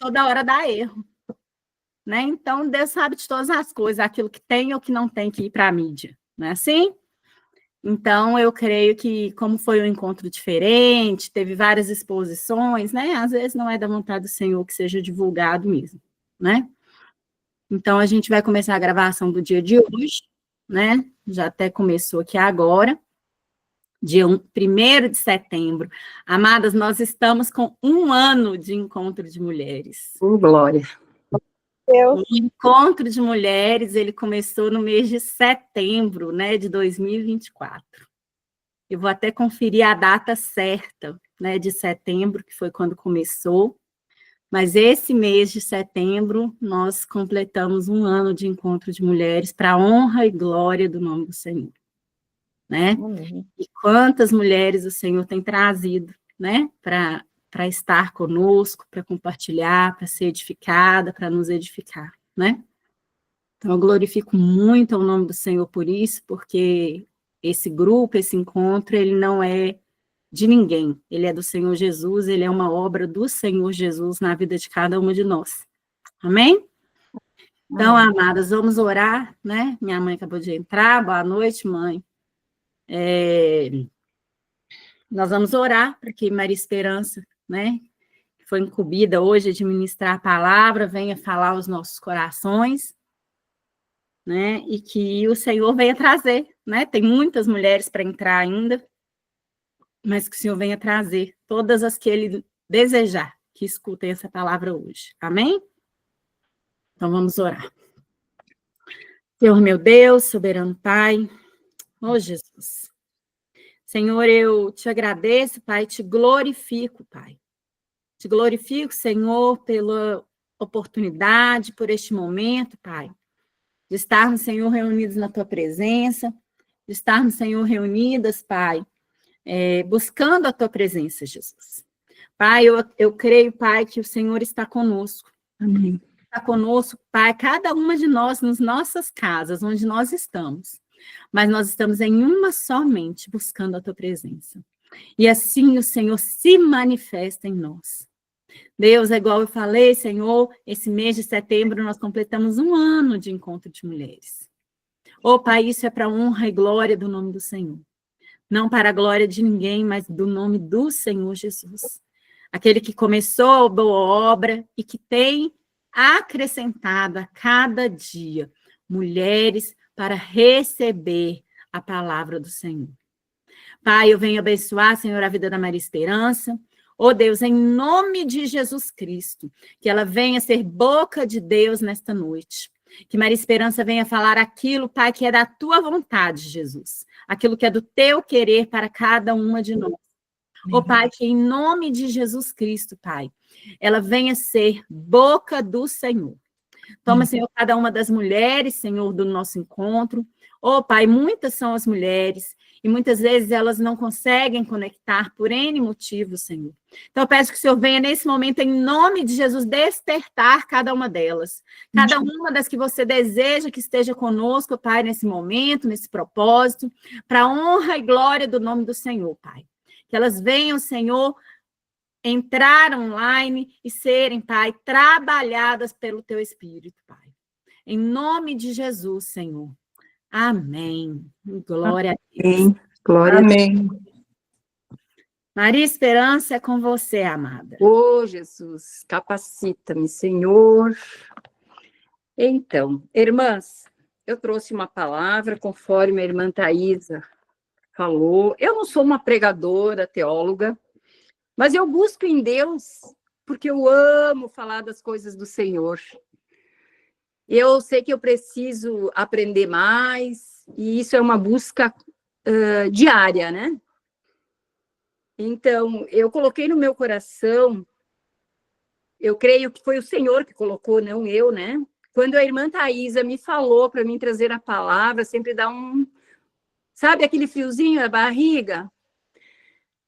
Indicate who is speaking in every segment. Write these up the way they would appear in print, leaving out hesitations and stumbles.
Speaker 1: toda hora dá erro, né? Então, Deus sabe de todas as coisas, aquilo que tem ou que não tem que ir para a mídia, não é assim? Então, eu creio que, como foi um encontro diferente, teve várias exposições, né? Às vezes não é da vontade do Senhor que seja divulgado mesmo, né? Então, a gente vai começar a gravação do dia de hoje, né? Já até começou aqui agora, dia 1º de setembro. Amadas, nós estamos com 1 ano de encontro de mulheres.
Speaker 2: Glória.
Speaker 1: O encontro de mulheres, ele começou no mês de setembro, né, de 2024. Eu vou até conferir a data certa, né, de setembro, que foi quando começou. Mas esse mês de setembro, nós completamos 1 ano de encontro de mulheres para a honra e glória do nome do Senhor, né? E quantas mulheres o Senhor tem trazido, né, para estar conosco, para compartilhar, para ser edificada, para nos edificar, né? Então, eu glorifico muito o nome do Senhor por isso, porque esse grupo, esse encontro, ele não é de ninguém, ele é do Senhor Jesus, ele é uma obra do Senhor Jesus na vida de cada uma de nós. Amém? Então, amadas, vamos orar, né? Minha mãe acabou de entrar, boa noite, mãe. Nós vamos orar para que Maria Esperança, né, que foi incumbida hoje de ministrar a palavra, venha falar aos nossos corações, né, e que o Senhor venha trazer, né? Tem muitas mulheres para entrar ainda, mas que o Senhor venha trazer todas as que Ele desejar que escutem essa palavra hoje. Amém? Então, vamos orar. Senhor, meu Deus, soberano Pai, ó Jesus. Senhor, eu te agradeço, Pai, te glorifico, Pai. Te glorifico, Senhor, pela oportunidade, por este momento, Pai, de estarmos, Senhor, reunidos na Tua presença, de estarmos, Senhor, reunidas, Pai, buscando a Tua presença, Jesus. Pai, eu creio, Pai, que o Senhor está conosco.
Speaker 2: Amém.
Speaker 1: Está conosco, Pai, cada uma de nós, nas nossas casas, onde nós estamos. Mas nós estamos em uma só mente, buscando a Tua presença. E assim o Senhor se manifesta em nós. Deus, é igual eu falei, Senhor, esse mês de setembro nós completamos 1 ano de encontro de mulheres. Ô, Pai, isso é para a honra e glória do nome do Senhor. Não para a glória de ninguém, mas do nome do Senhor Jesus. Aquele que começou a boa obra e que tem acrescentado a cada dia mulheres para receber a palavra do Senhor. Pai, eu venho abençoar, Senhor, a vida da Maria Esperança. Oh, Deus, em nome de Jesus Cristo, que ela venha ser boca de Deus nesta noite. Que Maria Esperança venha falar aquilo, Pai, que é da Tua vontade, Jesus. Aquilo que é do Teu querer para cada uma de nós. Oh, Pai, que em nome de Jesus Cristo, Pai, ela venha ser boca do Senhor. Toma, Senhor, cada uma das mulheres, Senhor, do nosso encontro. Oh, Pai, muitas são as mulheres e muitas vezes elas não conseguem conectar por N motivos, Senhor. Então, eu peço que o Senhor venha nesse momento, em nome de Jesus, despertar cada uma delas. Cada uma das que você deseja que esteja conosco, Pai, nesse momento, nesse propósito, para a honra e glória do nome do Senhor, Pai. Que elas venham, Senhor, entrar online e serem, Pai, trabalhadas pelo Teu Espírito, Pai. Em nome de Jesus, Senhor. Amém. Glória a Deus.
Speaker 2: Amém. Glória
Speaker 3: Amém.
Speaker 2: a Deus.
Speaker 1: Maria Esperança, é com você, amada.
Speaker 2: Ô, Jesus, capacita-me, Senhor. Então, irmãs, eu trouxe uma palavra, conforme a irmã Thaisa falou. Eu não sou uma pregadora, teóloga, mas eu busco em Deus, porque eu amo falar das coisas do Senhor. Eu sei que eu preciso aprender mais, e isso é uma busca diária, né? Então, eu coloquei no meu coração, eu creio que foi o Senhor que colocou, não eu, né? Quando a irmã Thaisa me falou para mim trazer a palavra, sempre dá sabe aquele friozinho na barriga?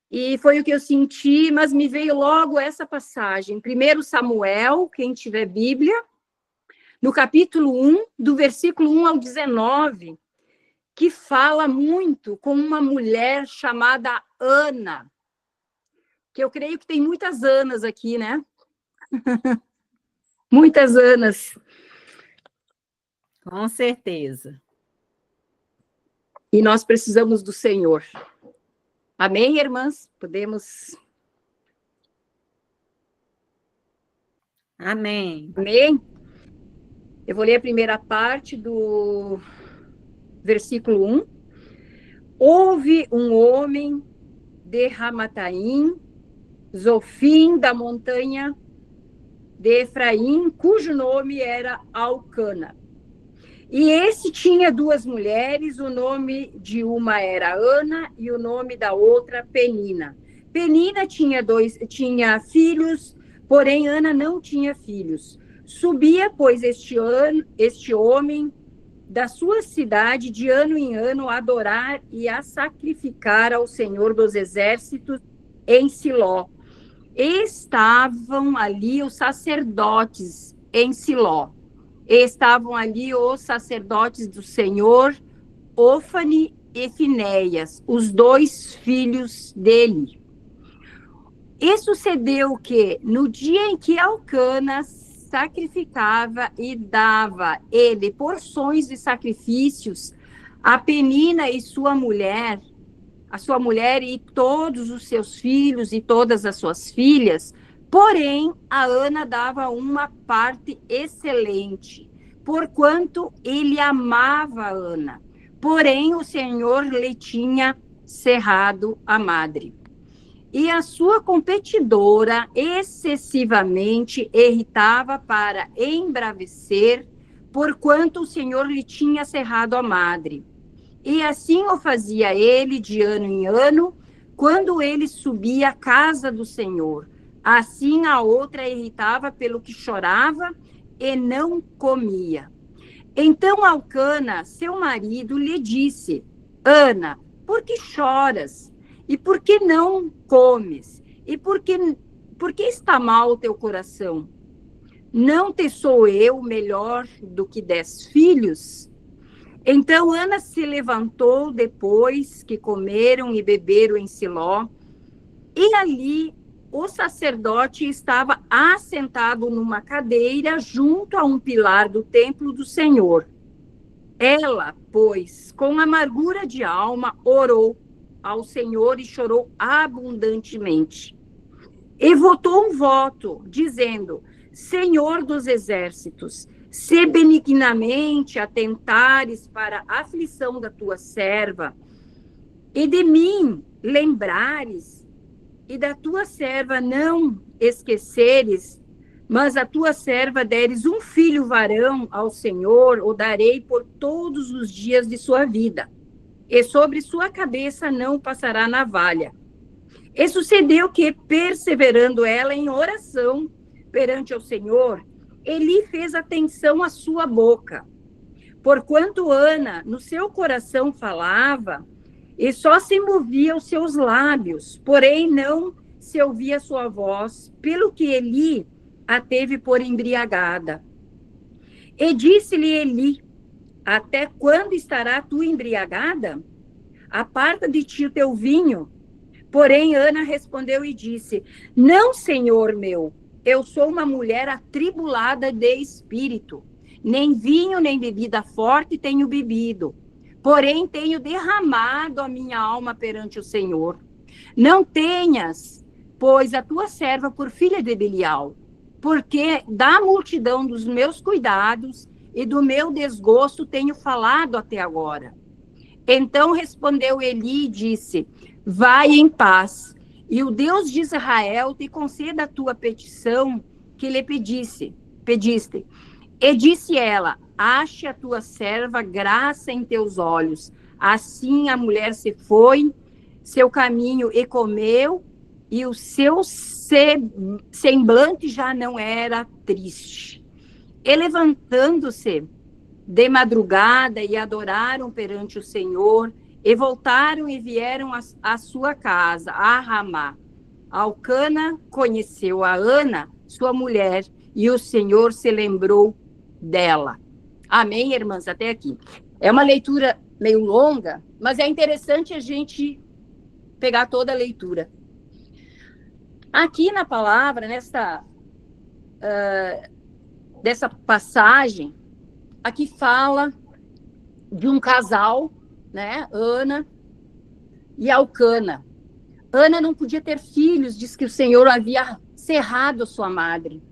Speaker 2: E foi o que eu senti, mas me veio logo essa passagem. 1 Samuel, quem tiver Bíblia, no capítulo 1, do versículo 1 ao 19, que fala muito com uma mulher chamada Ana, que eu creio que tem muitas Anas aqui, né? Muitas Anas.
Speaker 1: Com certeza.
Speaker 2: E nós precisamos do Senhor. Amém, irmãs? Podemos...
Speaker 1: Amém.
Speaker 2: Amém? Eu vou ler a primeira parte do versículo 1. Houve um homem de Ramataim, Zofim, da montanha de Efraim, cujo nome era Alcana. E esse tinha 2 mulheres, o nome de uma era Ana e o nome da outra Penina. Penina tinha filhos, porém Ana não tinha filhos. Subia, pois, este homem da sua cidade de ano em ano a adorar e a sacrificar ao Senhor dos Exércitos em Siló. Estavam ali os sacerdotes em Siló. Estavam ali os sacerdotes do Senhor, Ofani e Finéias, os 2 filhos dele. E sucedeu que, no dia em que Elcana sacrificava e dava ele porções de sacrifícios, a Penina e a sua mulher e todos os seus filhos e todas as suas filhas, porém, a Ana dava uma parte excelente, porquanto ele amava a Ana. Porém, o Senhor lhe tinha cerrado a madre. E a sua competidora excessivamente irritava para embravecer, porquanto o Senhor lhe tinha cerrado a madre. E assim o fazia ele de ano em ano, quando ele subia à casa do Senhor. Assim a outra irritava pelo que chorava e não comia. Então Alcana, seu marido, lhe disse: Ana, por que choras? E por que não comes? E por que está mal o teu coração? Não te sou eu melhor do que 10 filhos? Então Ana se levantou depois que comeram e beberam em Siló, e ali o sacerdote estava assentado numa cadeira junto a um pilar do templo do Senhor. Ela, pois, com amargura de alma, orou ao Senhor e chorou abundantemente. E votou um voto, dizendo: Senhor dos exércitos, se benignamente atentares para a aflição da tua serva, e de mim lembrares, e da tua serva não esqueceres, mas a tua serva deres um filho varão ao Senhor, o darei por todos os dias de sua vida, e sobre sua cabeça não passará navalha. E sucedeu que, perseverando ela em oração perante o Senhor, ele fez atenção à sua boca. Porquanto Ana, no seu coração, falava, e só se movia os seus lábios, porém não se ouvia sua voz, pelo que Eli a teve por embriagada. E disse-lhe Eli: Até quando estará tu embriagada? Aparta de ti o teu vinho. Porém, Ana respondeu e disse: Não, senhor meu, eu sou uma mulher atribulada de espírito. Nem vinho, nem bebida forte tenho bebido. Porém, tenho derramado a minha alma perante o Senhor. Não tenhas, pois, a tua serva por filha de Belial, porque da multidão dos meus cuidados e do meu desgosto tenho falado até agora. Então respondeu Eli e disse: Vai em paz, e o Deus de Israel te conceda a tua petição que lhe pediste. E disse ela: Ache a tua serva graça em teus olhos. Assim a mulher se foi, seu caminho e comeu, e o seu semblante já não era triste. E levantando-se de madrugada e adoraram perante o Senhor, e voltaram e vieram à sua casa, a Ramá. Alcana conheceu a Ana, sua mulher, e o Senhor se lembrou dela. Amém, irmãs? Até aqui. É uma leitura meio longa, mas é interessante a gente pegar toda a leitura. Aqui na palavra, dessa passagem, aqui fala de um casal, né, Ana e Elcana. Ana não podia ter filhos, diz que o Senhor havia cerrado a sua madre.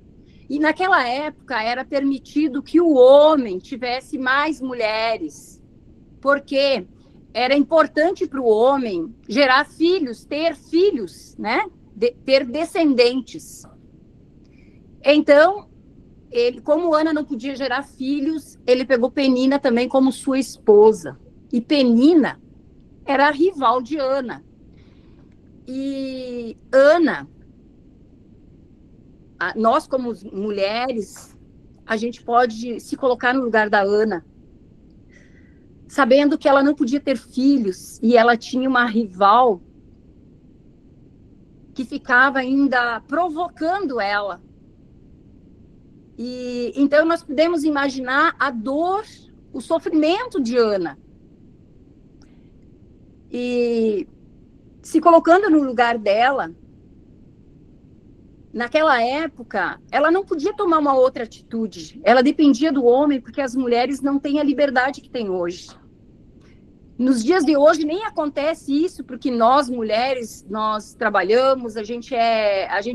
Speaker 2: E naquela época era permitido que o homem tivesse mais mulheres, porque era importante para o homem gerar filhos, ter filhos, né? Ter descendentes. Então, ele, como Ana não podia gerar filhos, ele pegou Penina também como sua esposa. E Penina era a rival de Ana. E Ana, nós como mulheres, a gente pode se colocar no lugar da Ana, sabendo que ela não podia ter filhos e ela tinha uma rival que ficava ainda provocando ela. E então nós podemos imaginar a dor, o sofrimento de Ana. E se colocando no lugar dela, naquela época, ela não podia tomar uma outra atitude. Ela dependia do homem, porque as mulheres não têm a liberdade que têm hoje. Nos dias de hoje nem acontece isso, porque nós mulheres, nós trabalhamos, a gente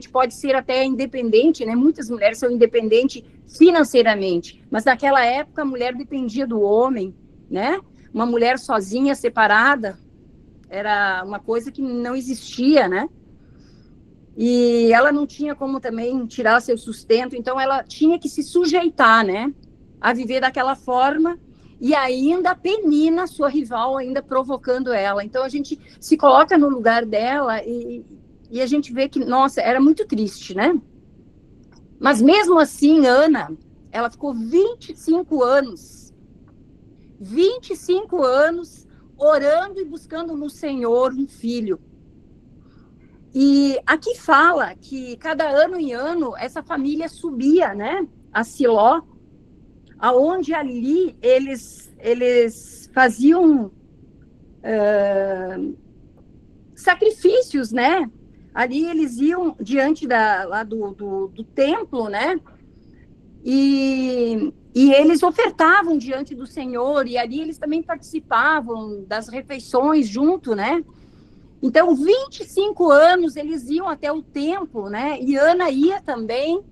Speaker 2: pode ser até independente, né? Muitas mulheres são independentes financeiramente, mas naquela época a mulher dependia do homem, né? Uma mulher sozinha, separada, era uma coisa que não existia, né? E ela não tinha como também tirar seu sustento, então ela tinha que se sujeitar, né? A viver daquela forma. E ainda a Penina, sua rival, ainda provocando ela. Então, a gente se coloca no lugar dela e a gente vê que, nossa, era muito triste, né? Mas, mesmo assim, Ana, ela ficou 25 anos orando e buscando no Senhor um filho. E aqui fala que cada ano em ano, essa família subia, né? A Siló, aonde ali eles faziam sacrifícios, né? Ali eles iam diante lá do templo, né? E eles ofertavam diante do Senhor, e ali eles também participavam das refeições junto, né? Então, 25 anos eles iam até o templo, né? E Ana ia também,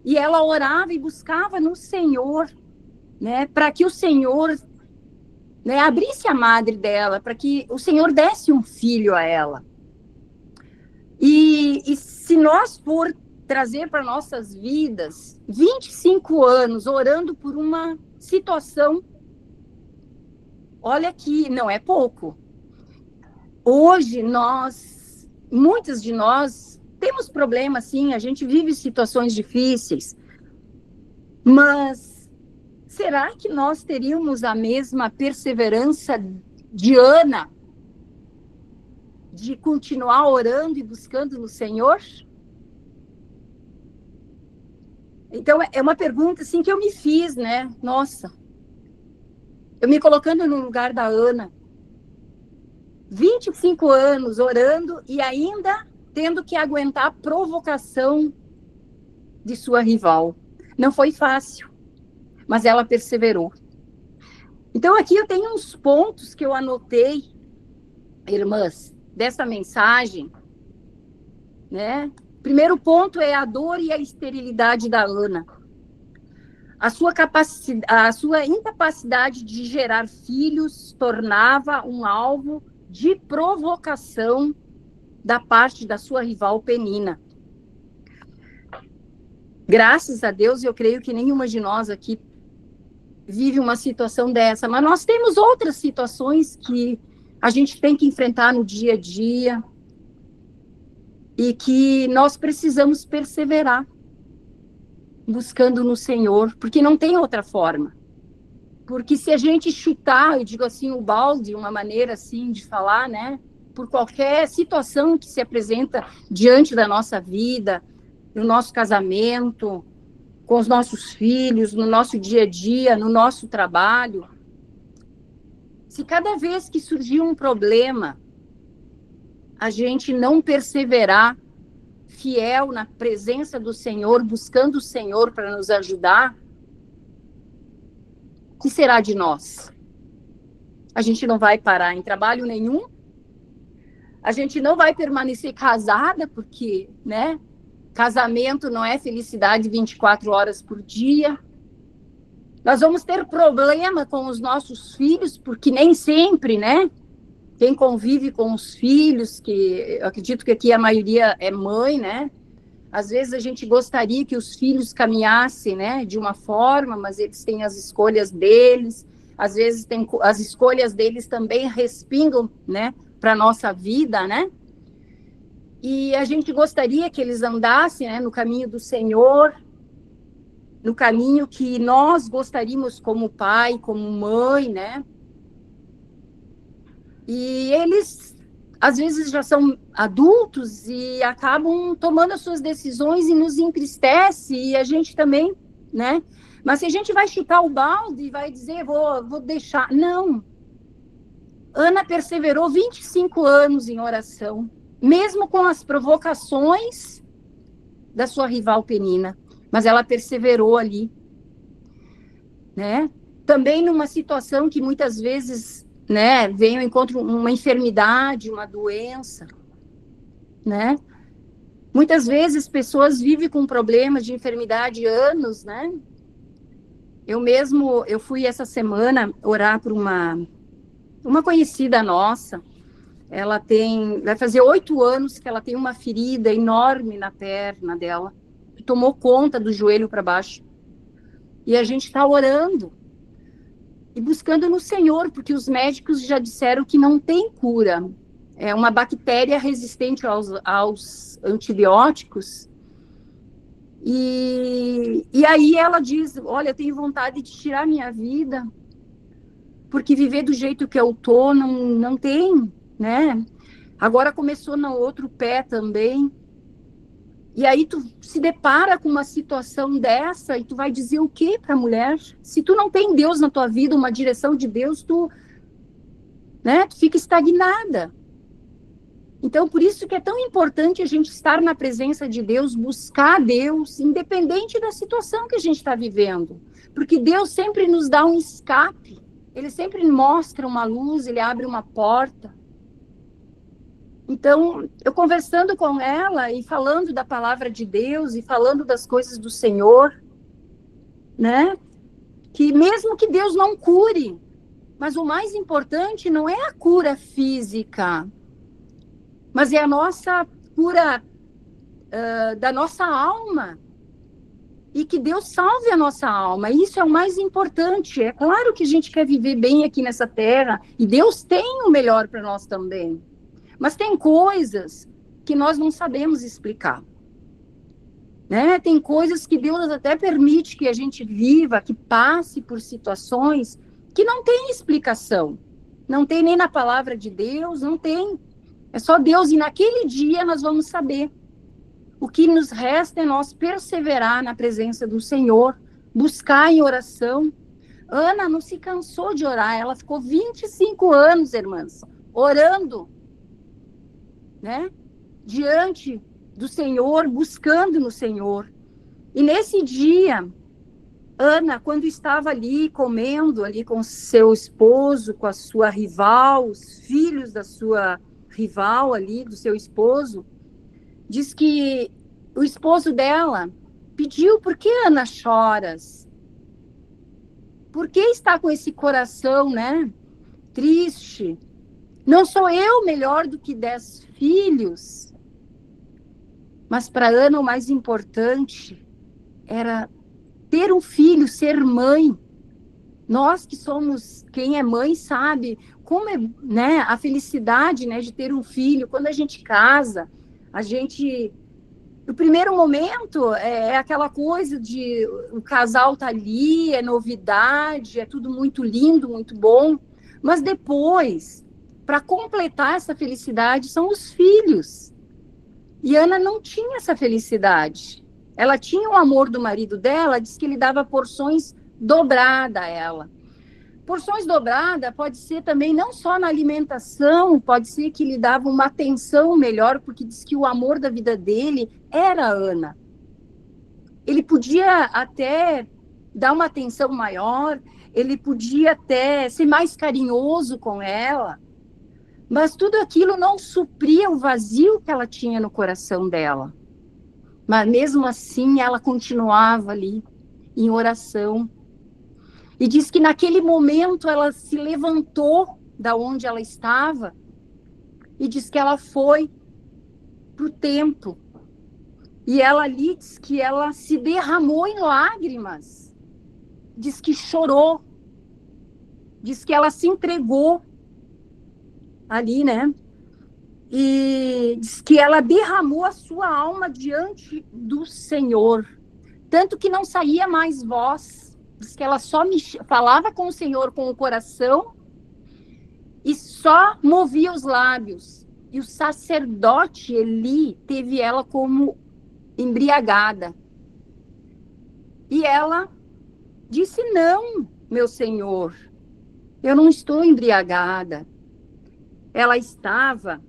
Speaker 2: e ela orava e buscava no Senhor, né, para que o Senhor, né, abrisse a madre dela, para que o Senhor desse um filho a ela. E se nós for trazer para nossas vidas 25 anos orando por uma situação, olha que não é pouco. Hoje muitas de nós temos problemas, sim, a gente vive situações difíceis, mas será que nós teríamos a mesma perseverança de Ana, de continuar orando e buscando no Senhor? Então, é uma pergunta assim, que eu me fiz, né? Nossa, eu me colocando no lugar da Ana, 25 anos orando e ainda tendo que aguentar a provocação de sua rival. Não foi fácil, mas ela perseverou. Então, aqui eu tenho uns pontos que eu anotei, irmãs, dessa mensagem, né? Primeiro ponto é a dor e a esterilidade da Ana. A sua incapacidade de gerar filhos tornava um alvo de provocação da parte da sua rival Penina. Graças a Deus, eu creio que nenhuma de nós aqui vive uma situação dessa, mas nós temos outras situações que a gente tem que enfrentar no dia a dia e que nós precisamos perseverar buscando no Senhor, porque não tem outra forma. Porque se a gente chutar, eu digo assim, o balde, uma maneira assim de falar, né, por qualquer situação que se apresenta diante da nossa vida, no nosso casamento, com os nossos filhos, no nosso dia a dia, no nosso trabalho. Se cada vez que surgir um problema, a gente não perseverar fiel na presença do Senhor, buscando o Senhor para nos ajudar, que será de nós? A gente não vai parar em trabalho nenhum, a gente não vai permanecer casada, porque, né, casamento não é felicidade 24 horas por dia. Nós vamos ter problema com os nossos filhos, porque nem sempre, né? Quem convive com os filhos, que eu acredito que aqui a maioria é mãe, né? Às vezes a gente gostaria que os filhos caminhassem, né, de uma forma, mas eles têm as escolhas deles. Às vezes as escolhas deles também respingam, né, para a nossa vida, né? E a gente gostaria que eles andassem, né, no caminho do Senhor, no caminho que nós gostaríamos como pai, como mãe, né? E eles, às vezes, já são adultos e acabam tomando as suas decisões e nos entristece, e a gente também, né? Mas se a gente vai chutar o balde e vai dizer, vou deixar... Não. Ana perseverou 25 anos em oração, mesmo com as provocações da sua rival Penina, mas ela perseverou ali, né? Também numa situação que muitas vezes, né, vem ao encontro uma enfermidade, uma doença, né? Muitas vezes pessoas vivem com problemas de enfermidade anos, né? Eu fui essa semana orar por uma conhecida nossa. Ela vai fazer 8 anos que ela tem uma ferida enorme na perna dela, que tomou conta do joelho para baixo. E a gente está orando e buscando no Senhor, porque os médicos já disseram que não tem cura. É uma bactéria resistente aos antibióticos. E aí ela diz, olha, eu tenho vontade de tirar minha vida, porque viver do jeito que eu tô não tem, né? Agora começou no outro pé também. E aí tu se depara com uma situação dessa e tu vai dizer o quê para a mulher? Se tu não tem Deus na tua vida, uma direção de Deus, tu fica estagnada. Então, por isso que é tão importante a gente estar na presença de Deus, buscar Deus, independente da situação que a gente está vivendo. Porque Deus sempre nos dá um escape. Ele sempre mostra uma luz, ele abre uma porta. Então, eu conversando com ela e falando da palavra de Deus e falando das coisas do Senhor, né? Que mesmo que Deus não cure, mas o mais importante não é a cura física, mas é a nossa cura da nossa alma. E que Deus salve a nossa alma. Isso é o mais importante. É claro que a gente quer viver bem aqui nessa terra, e Deus tem o melhor para nós também. Mas tem coisas que nós não sabemos explicar, né? Tem coisas que Deus até permite que a gente viva, que passe por situações que não tem explicação. Não tem nem na palavra de Deus, não tem. É só Deus, e naquele dia nós vamos saber. O que nos resta é nós perseverar na presença do Senhor, buscar em oração. Ana não se cansou de orar, ela ficou 25 anos, irmãs, orando, né? Diante do Senhor, buscando no Senhor. E nesse dia, Ana, quando estava ali comendo ali com seu esposo, com a sua rival, os filhos da sua rival ali, do seu esposo, diz que o esposo dela pediu: por que, Ana, choras? Por que está com esse coração, né, triste? Não sou eu melhor do que 10 filhos? Mas para Ana o mais importante era ter um filho, ser mãe. Nós que somos, quem é mãe sabe como é, né, a felicidade, né, de ter um filho. Quando a gente casa, a gente, no primeiro momento, é aquela coisa de o casal tá ali, é novidade, é tudo muito lindo, muito bom. Mas depois, para completar essa felicidade, são os filhos. E Ana não tinha essa felicidade. Ela tinha o amor do marido dela, diz que ele dava porções dobradas a ela. Porções dobradas pode ser também não só na alimentação, pode ser que lhe dava uma atenção melhor, porque diz que o amor da vida dele era a Ana. Ele podia até dar uma atenção maior, ele podia até ser mais carinhoso com ela, mas tudo aquilo não supria o vazio que ela tinha no coração dela. Mas mesmo assim, ela continuava ali, em oração. E diz que naquele momento ela se levantou da onde ela estava e diz que ela foi para o templo. E ela ali diz que ela se derramou em lágrimas. Diz que chorou. Diz que ela se entregou ali, né? E diz que ela derramou a sua alma diante do Senhor. Tanto que não saía mais voz. Diz que ela só falava com o Senhor com o coração e só movia os lábios. E o sacerdote Eli teve ela como embriagada. E ela disse: não, meu Senhor, eu não estou embriagada. Ela estava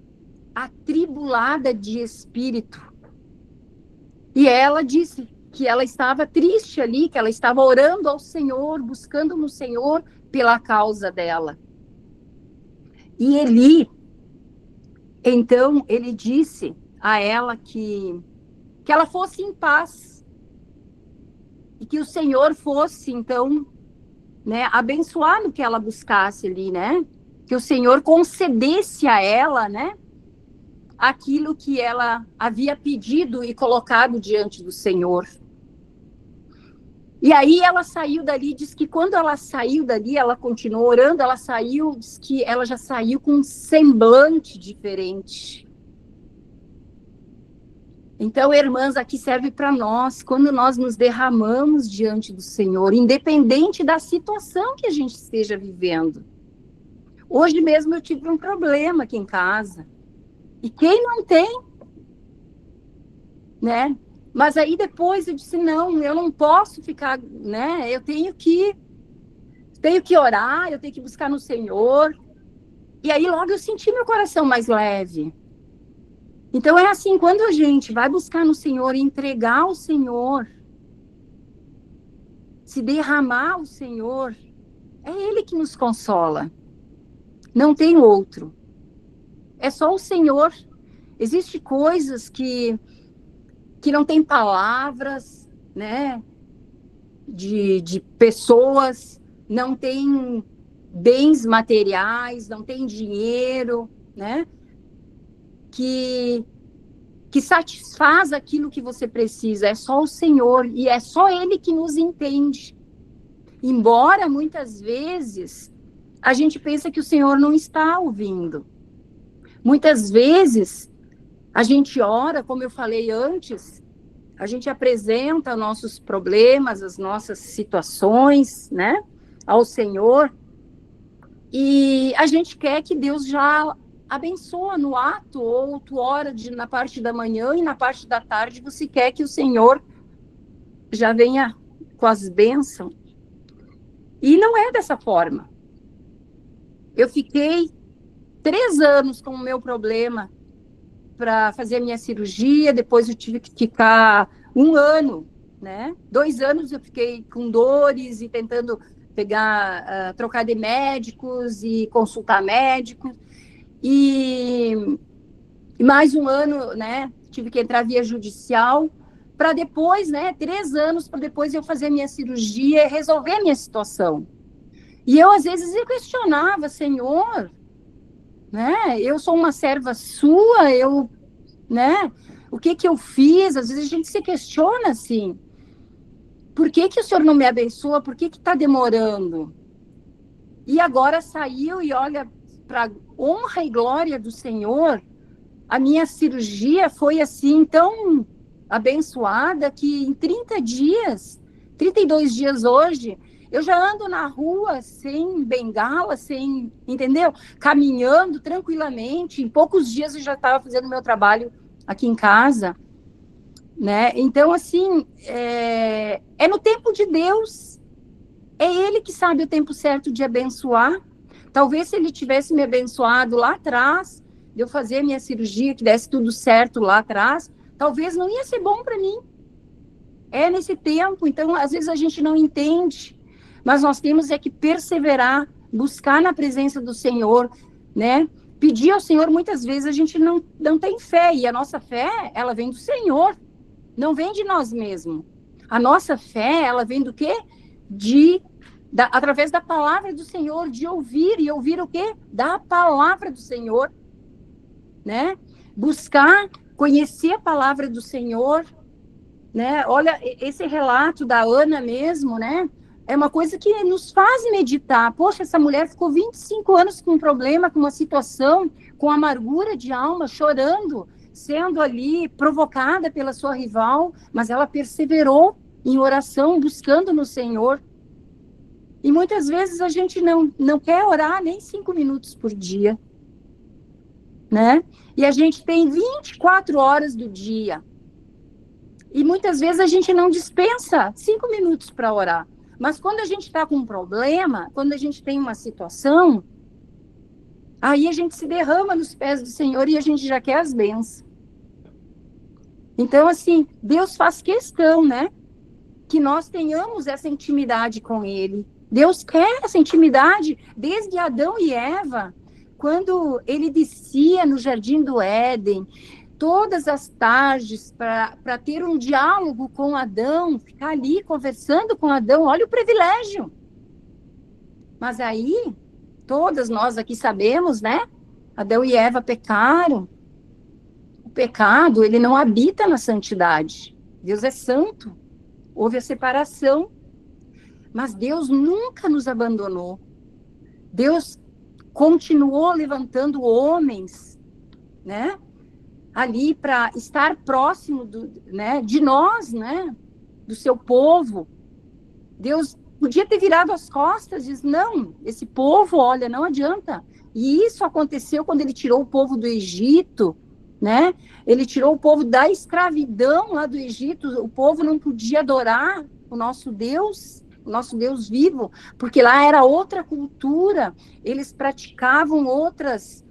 Speaker 2: atribulada de espírito. E ela disse que ela estava triste ali, que ela estava orando ao Senhor, buscando no Senhor pela causa dela. E Eli, então, ele disse a ela que ela fosse em paz e que o Senhor fosse, então, né, abençoar no que ela buscasse ali, né? Que o Senhor concedesse a ela, né, aquilo que ela havia pedido e colocado diante do Senhor. E aí ela saiu dali, diz que quando ela saiu dali, ela continuou orando, ela saiu, diz que ela já saiu com um semblante diferente. Então, irmãs, aqui serve para nós, quando nós nos derramamos diante do Senhor, independente da situação que a gente esteja vivendo. Hoje mesmo eu tive um problema aqui em casa. E quem não tem, né? Mas aí depois eu disse, não, eu não posso ficar, né? Eu tenho que orar, eu tenho que buscar no Senhor. E aí logo eu senti meu coração mais leve. Então é assim, quando a gente vai buscar no Senhor, entregar ao Senhor, se derramar ao Senhor, é Ele que nos consola. Não tem outro. É só o Senhor. Existem coisas que não tem palavras, né, de pessoas, não tem bens materiais, não tem dinheiro, né, que satisfaz aquilo que você precisa. É só o Senhor, e é só Ele que nos entende. Embora, muitas vezes, a gente pensa que o Senhor não está ouvindo. Muitas vezes, a gente ora, como eu falei antes, a gente apresenta nossos problemas, as nossas situações, né, ao Senhor, e a gente quer que Deus já abençoe no ato, ou tu ora na parte da manhã e na parte da tarde você quer que o Senhor já venha com as bênçãos. E não é dessa forma. Eu fiquei 3 anos com o meu problema para fazer a minha cirurgia, depois eu tive que ficar 1 ano, né? 2 anos eu fiquei com dores e tentando trocar de médicos e consultar médicos, e mais 1 ano, né? Tive que entrar via judicial, para depois, né? 3 anos para depois eu fazer a minha cirurgia e resolver a minha situação. E eu, às vezes, eu questionava, Senhor, né? Eu sou uma serva sua, né? O que eu fiz? Às vezes a gente se questiona assim. Por que o Senhor não me abençoa? Por que está demorando? E agora saiu e olha, para honra e glória do Senhor, a minha cirurgia foi assim tão abençoada que em 30 dias, 32 dias hoje, eu já ando na rua sem bengala, entendeu? Caminhando tranquilamente. Em poucos dias eu já estava fazendo meu trabalho aqui em casa, né? Então, assim, é no tempo de Deus. É Ele que sabe o tempo certo de abençoar. Talvez se Ele tivesse me abençoado lá atrás, de eu fazer a minha cirurgia, que desse tudo certo lá atrás, talvez não ia ser bom para mim. É nesse tempo. Então, às vezes a gente não entende. mas nós temos é que perseverar, buscar na presença do Senhor, né? Pedir ao Senhor, muitas vezes a gente não tem fé, e a nossa fé, ela vem do Senhor, não vem de nós mesmos. A nossa fé, ela vem do quê? Através da palavra do Senhor, de ouvir, e ouvir o quê? Da palavra do Senhor, né? Buscar, conhecer a palavra do Senhor, né? Olha, esse relato da Ana mesmo, né? É uma coisa que nos faz meditar. Poxa, essa mulher ficou 25 anos com um problema, com uma situação, com amargura de alma, chorando, sendo ali provocada pela sua rival, mas ela perseverou em oração, buscando no Senhor. E muitas vezes a gente não quer orar nem 5 minutos por dia, né? E a gente tem 24 horas do dia. E muitas vezes a gente não dispensa 5 minutos para orar. Mas quando a gente está com um problema, quando a gente tem uma situação, aí a gente se derrama nos pés do Senhor e a gente já quer as bênçãos. Então, assim, Deus faz questão, né? Que nós tenhamos essa intimidade com Ele. Deus quer essa intimidade desde Adão e Eva, quando ele descia no Jardim do Éden, todas as tardes, para ter um diálogo com Adão, ficar ali conversando com Adão, olha o privilégio. Mas aí, todas nós aqui sabemos, né? Adão e Eva pecaram. O pecado, ele não habita na santidade. Deus é santo. Houve a separação. Mas Deus nunca nos abandonou. Deus continuou levantando homens, né? Ali para estar próximo de nós, né? Do seu povo. Deus podia ter virado as costas e diz, não, esse povo, olha, não adianta. E isso aconteceu quando ele tirou o povo do Egito, né? Ele tirou o povo da escravidão lá do Egito, o povo não podia adorar o nosso Deus vivo, porque lá era outra cultura, eles praticavam outras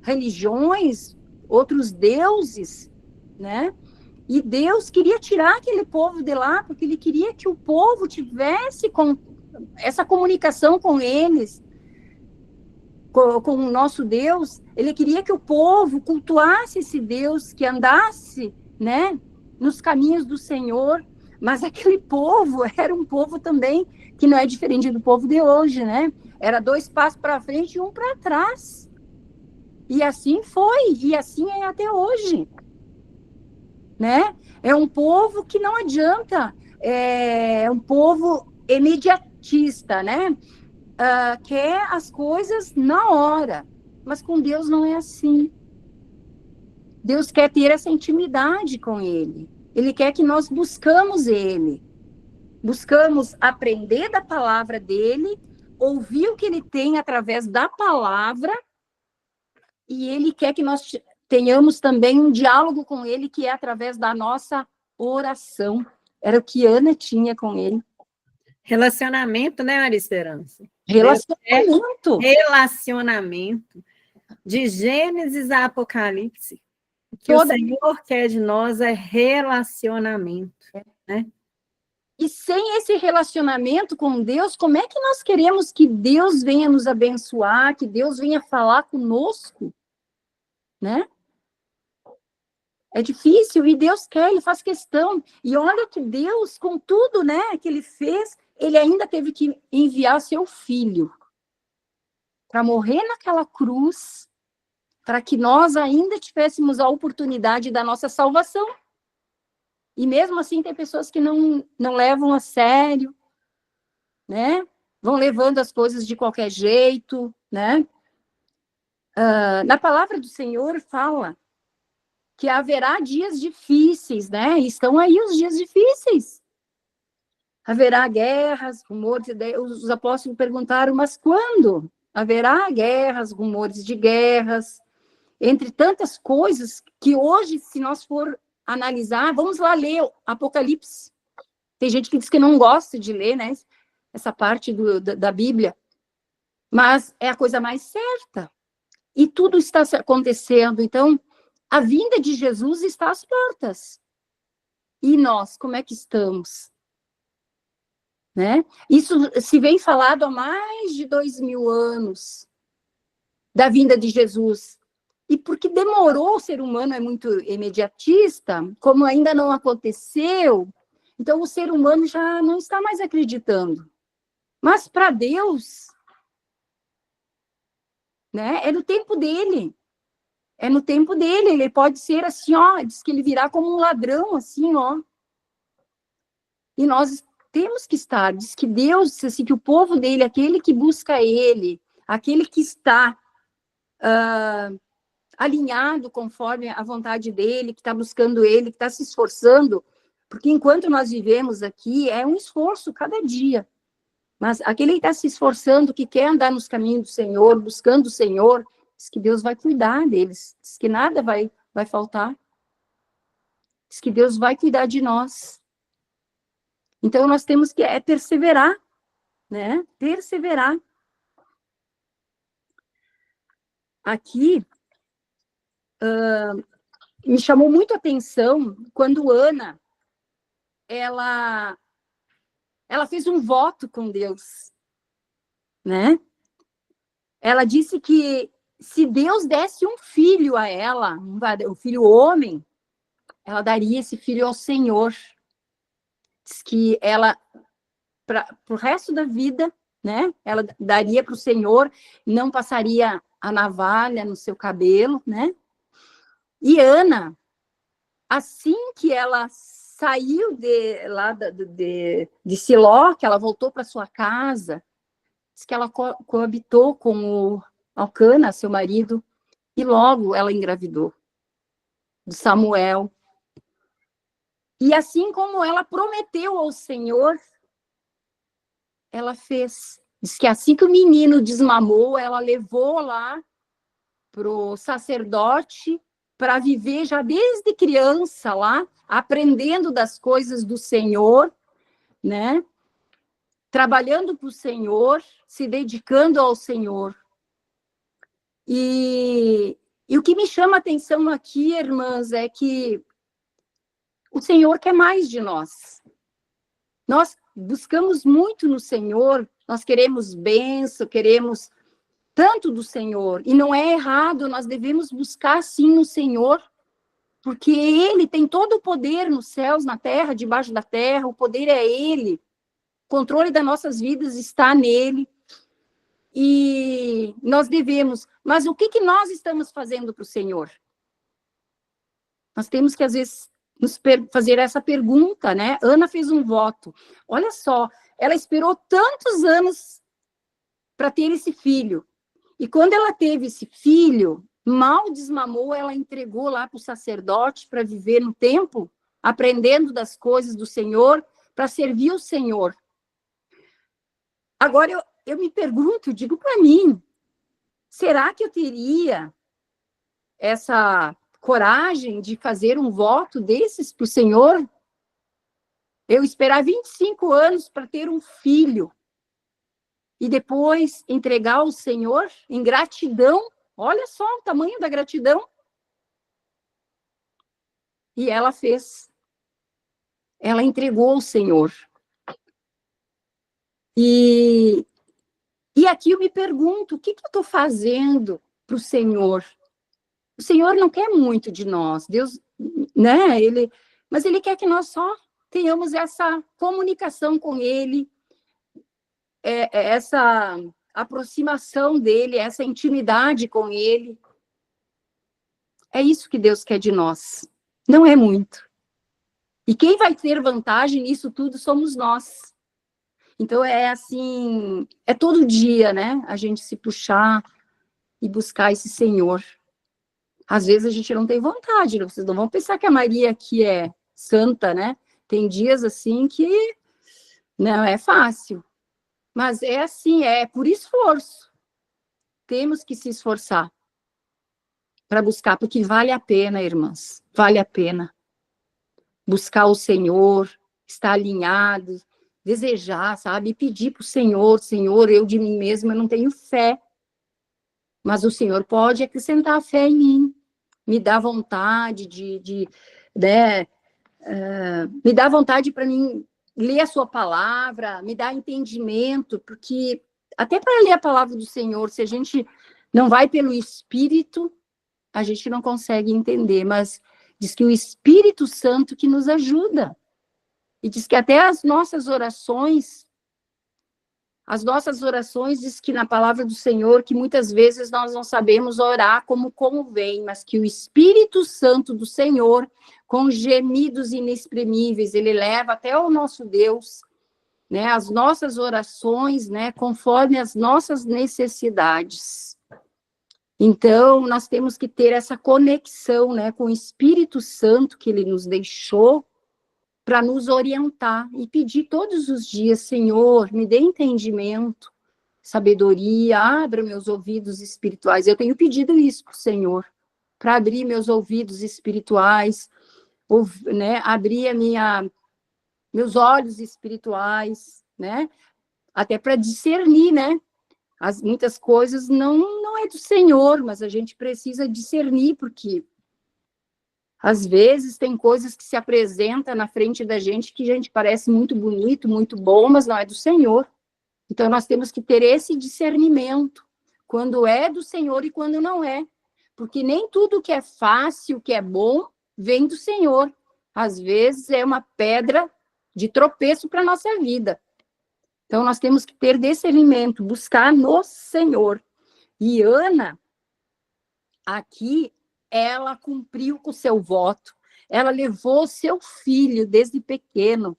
Speaker 2: religiões, outros deuses, né? E Deus queria tirar aquele povo de lá, porque ele queria que o povo tivesse essa comunicação com eles, com o nosso Deus. Ele queria que o povo cultuasse esse Deus, que andasse, né, nos caminhos do Senhor. Mas aquele povo era um povo também que não é diferente do povo de hoje, né? Era 2 passos para frente e 1 para trás. E assim foi, e assim é até hoje. Né? É um povo que não adianta, é um povo imediatista, né? Quer as coisas na hora, mas com Deus não é assim. Deus quer ter essa intimidade com Ele. Ele quer que nós buscamos Ele. Buscamos aprender da palavra dEle, ouvir o que Ele tem através da palavra, e Ele quer que nós tenhamos também um diálogo com Ele, que é através da nossa oração. Era o que Ana tinha com Ele.
Speaker 1: Relacionamento, né, Maria Esperança?
Speaker 2: Relacionamento.
Speaker 1: Relacionamento. De Gênesis a Apocalipse. O que o Senhor quer de nós é relacionamento, né?
Speaker 2: E sem esse relacionamento com Deus, como é que nós queremos que Deus venha nos abençoar, que Deus venha falar conosco, né? É difícil, e Deus quer, Ele faz questão. E olha que Deus, com tudo, né, que Ele fez, Ele ainda teve que enviar seu Filho para morrer naquela cruz, para que nós ainda tivéssemos a oportunidade da nossa salvação. E mesmo assim tem pessoas que não levam a sério, né? Vão levando as coisas de qualquer jeito, né? Na palavra do Senhor fala que haverá dias difíceis, né? E estão aí os dias difíceis. Haverá guerras, rumores, os apóstolos perguntaram, mas quando? Haverá guerras, rumores de guerras, entre tantas coisas que hoje, se nós for analisar, vamos lá ler Apocalipse. Tem gente que diz que não gosta de ler, né, essa parte da Bíblia, mas é a coisa mais certa. E tudo está acontecendo. Então, a vinda de Jesus está às portas. E nós, como é que estamos? né? Isso se vem falado há mais de 2000 anos da vinda de Jesus. E porque demorou, o ser humano é muito imediatista, como ainda não aconteceu, então o ser humano já não está mais acreditando. Mas para Deus, né, é no tempo dele. É no tempo dele, ele pode ser assim, ó, diz que ele virá como um ladrão, assim, ó. E nós temos que estar, diz que Deus, diz assim, que o povo dele, aquele que busca ele, aquele que está alinhado conforme a vontade dele, que está buscando ele, que está se esforçando, porque enquanto nós vivemos aqui, é um esforço cada dia. Mas aquele que está se esforçando, que quer andar nos caminhos do Senhor, buscando o Senhor, diz que Deus vai cuidar deles, diz que nada vai faltar, diz que Deus vai cuidar de nós. Então, nós temos que perseverar, né? Perseverar. Aqui, me chamou muito a atenção quando Ana, ela fez um voto com Deus, né? Ela disse que se Deus desse um filho a ela, um filho homem, ela daria esse filho ao Senhor. Diz que ela, para o resto da vida, né? Ela daria para o Senhor, não passaria a navalha no seu cabelo, né? E Ana, assim que ela saiu de Siló, que ela voltou para sua casa, diz que ela coabitou com o Elcana, seu marido, e logo ela engravidou de Samuel. E assim como ela prometeu ao Senhor, ela fez. Diz que assim que o menino desmamou, ela levou lá para o sacerdote para viver já desde criança lá, aprendendo das coisas do Senhor, né? Trabalhando para o Senhor, se dedicando ao Senhor. E o que me chama a atenção aqui, irmãs, é que o Senhor quer mais de nós. Nós buscamos muito no Senhor, nós queremos bênção, queremos tanto do Senhor. E não é errado, nós devemos buscar sim no Senhor, porque Ele tem todo o poder nos céus, na terra, debaixo da terra, o poder é Ele. O controle das nossas vidas está nele. E nós devemos. Mas o que nós estamos fazendo para o Senhor? Nós temos que, às vezes, fazer essa pergunta, né? Ana fez um voto. Olha só, ela esperou tantos anos para ter esse filho. E quando ela teve esse filho, mal desmamou, ela entregou lá para o sacerdote para viver no templo, aprendendo das coisas do Senhor, para servir o Senhor. Agora, eu me pergunto, eu digo para mim, será que eu teria essa coragem de fazer um voto desses para o Senhor? Eu esperar 25 anos para ter um filho e depois entregar ao Senhor em gratidão? Olha só o tamanho da gratidão. E ela fez. Ela entregou ao Senhor. E aqui eu me pergunto, o que eu estou fazendo para o Senhor? O Senhor não quer muito de nós, Deus, né? Mas Ele quer que nós só tenhamos essa comunicação com Ele, essa aproximação dEle, essa intimidade com Ele. É isso que Deus quer de nós. Não é muito. E quem vai ter vantagem nisso tudo somos nós. Então, é assim, é todo dia, né? A gente se puxar e buscar esse Senhor. Às vezes a gente não tem vontade, vocês não vão pensar que a Maria aqui é santa, né? Tem dias assim que não é fácil. Mas é assim, é por esforço. Temos que se esforçar para buscar, porque vale a pena, irmãs. Vale a pena. Buscar o Senhor, estar alinhado, desejar, sabe? E pedir para o Senhor, Senhor, eu de mim mesma não tenho fé. Mas o Senhor pode acrescentar a fé em mim. Me dá vontade me dá vontade para mim ler a sua palavra, me dá entendimento, porque até para ler a palavra do Senhor, se a gente não vai pelo Espírito, a gente não consegue entender, mas diz que o Espírito Santo que nos ajuda. E diz que até as nossas orações diz que na palavra do Senhor, que muitas vezes nós não sabemos orar como convém, mas que o Espírito Santo do Senhor, com gemidos inexprimíveis, ele leva até o nosso Deus, né, as nossas orações, né, conforme as nossas necessidades. Então, nós temos que ter essa conexão, né, com o Espírito Santo que ele nos deixou, para nos orientar e pedir todos os dias, Senhor, me dê entendimento, sabedoria, abra meus ouvidos espirituais. Eu tenho pedido isso para o Senhor, para abrir meus ouvidos espirituais, né, abrir meus olhos espirituais, né, até para discernir, né, muitas coisas não é do Senhor, mas a gente precisa discernir, porque às vezes tem coisas que se apresentam na frente da gente que a gente parece muito bonito, muito bom, mas não é do Senhor. Então nós temos que ter esse discernimento, quando é do Senhor e quando não é. Porque nem tudo que é fácil, que é bom, vem do Senhor. Às vezes é uma pedra de tropeço para a nossa vida. Então nós temos que ter discernimento, buscar no Senhor. E Ana, aqui, ela cumpriu com o seu voto, ela levou seu filho desde pequeno,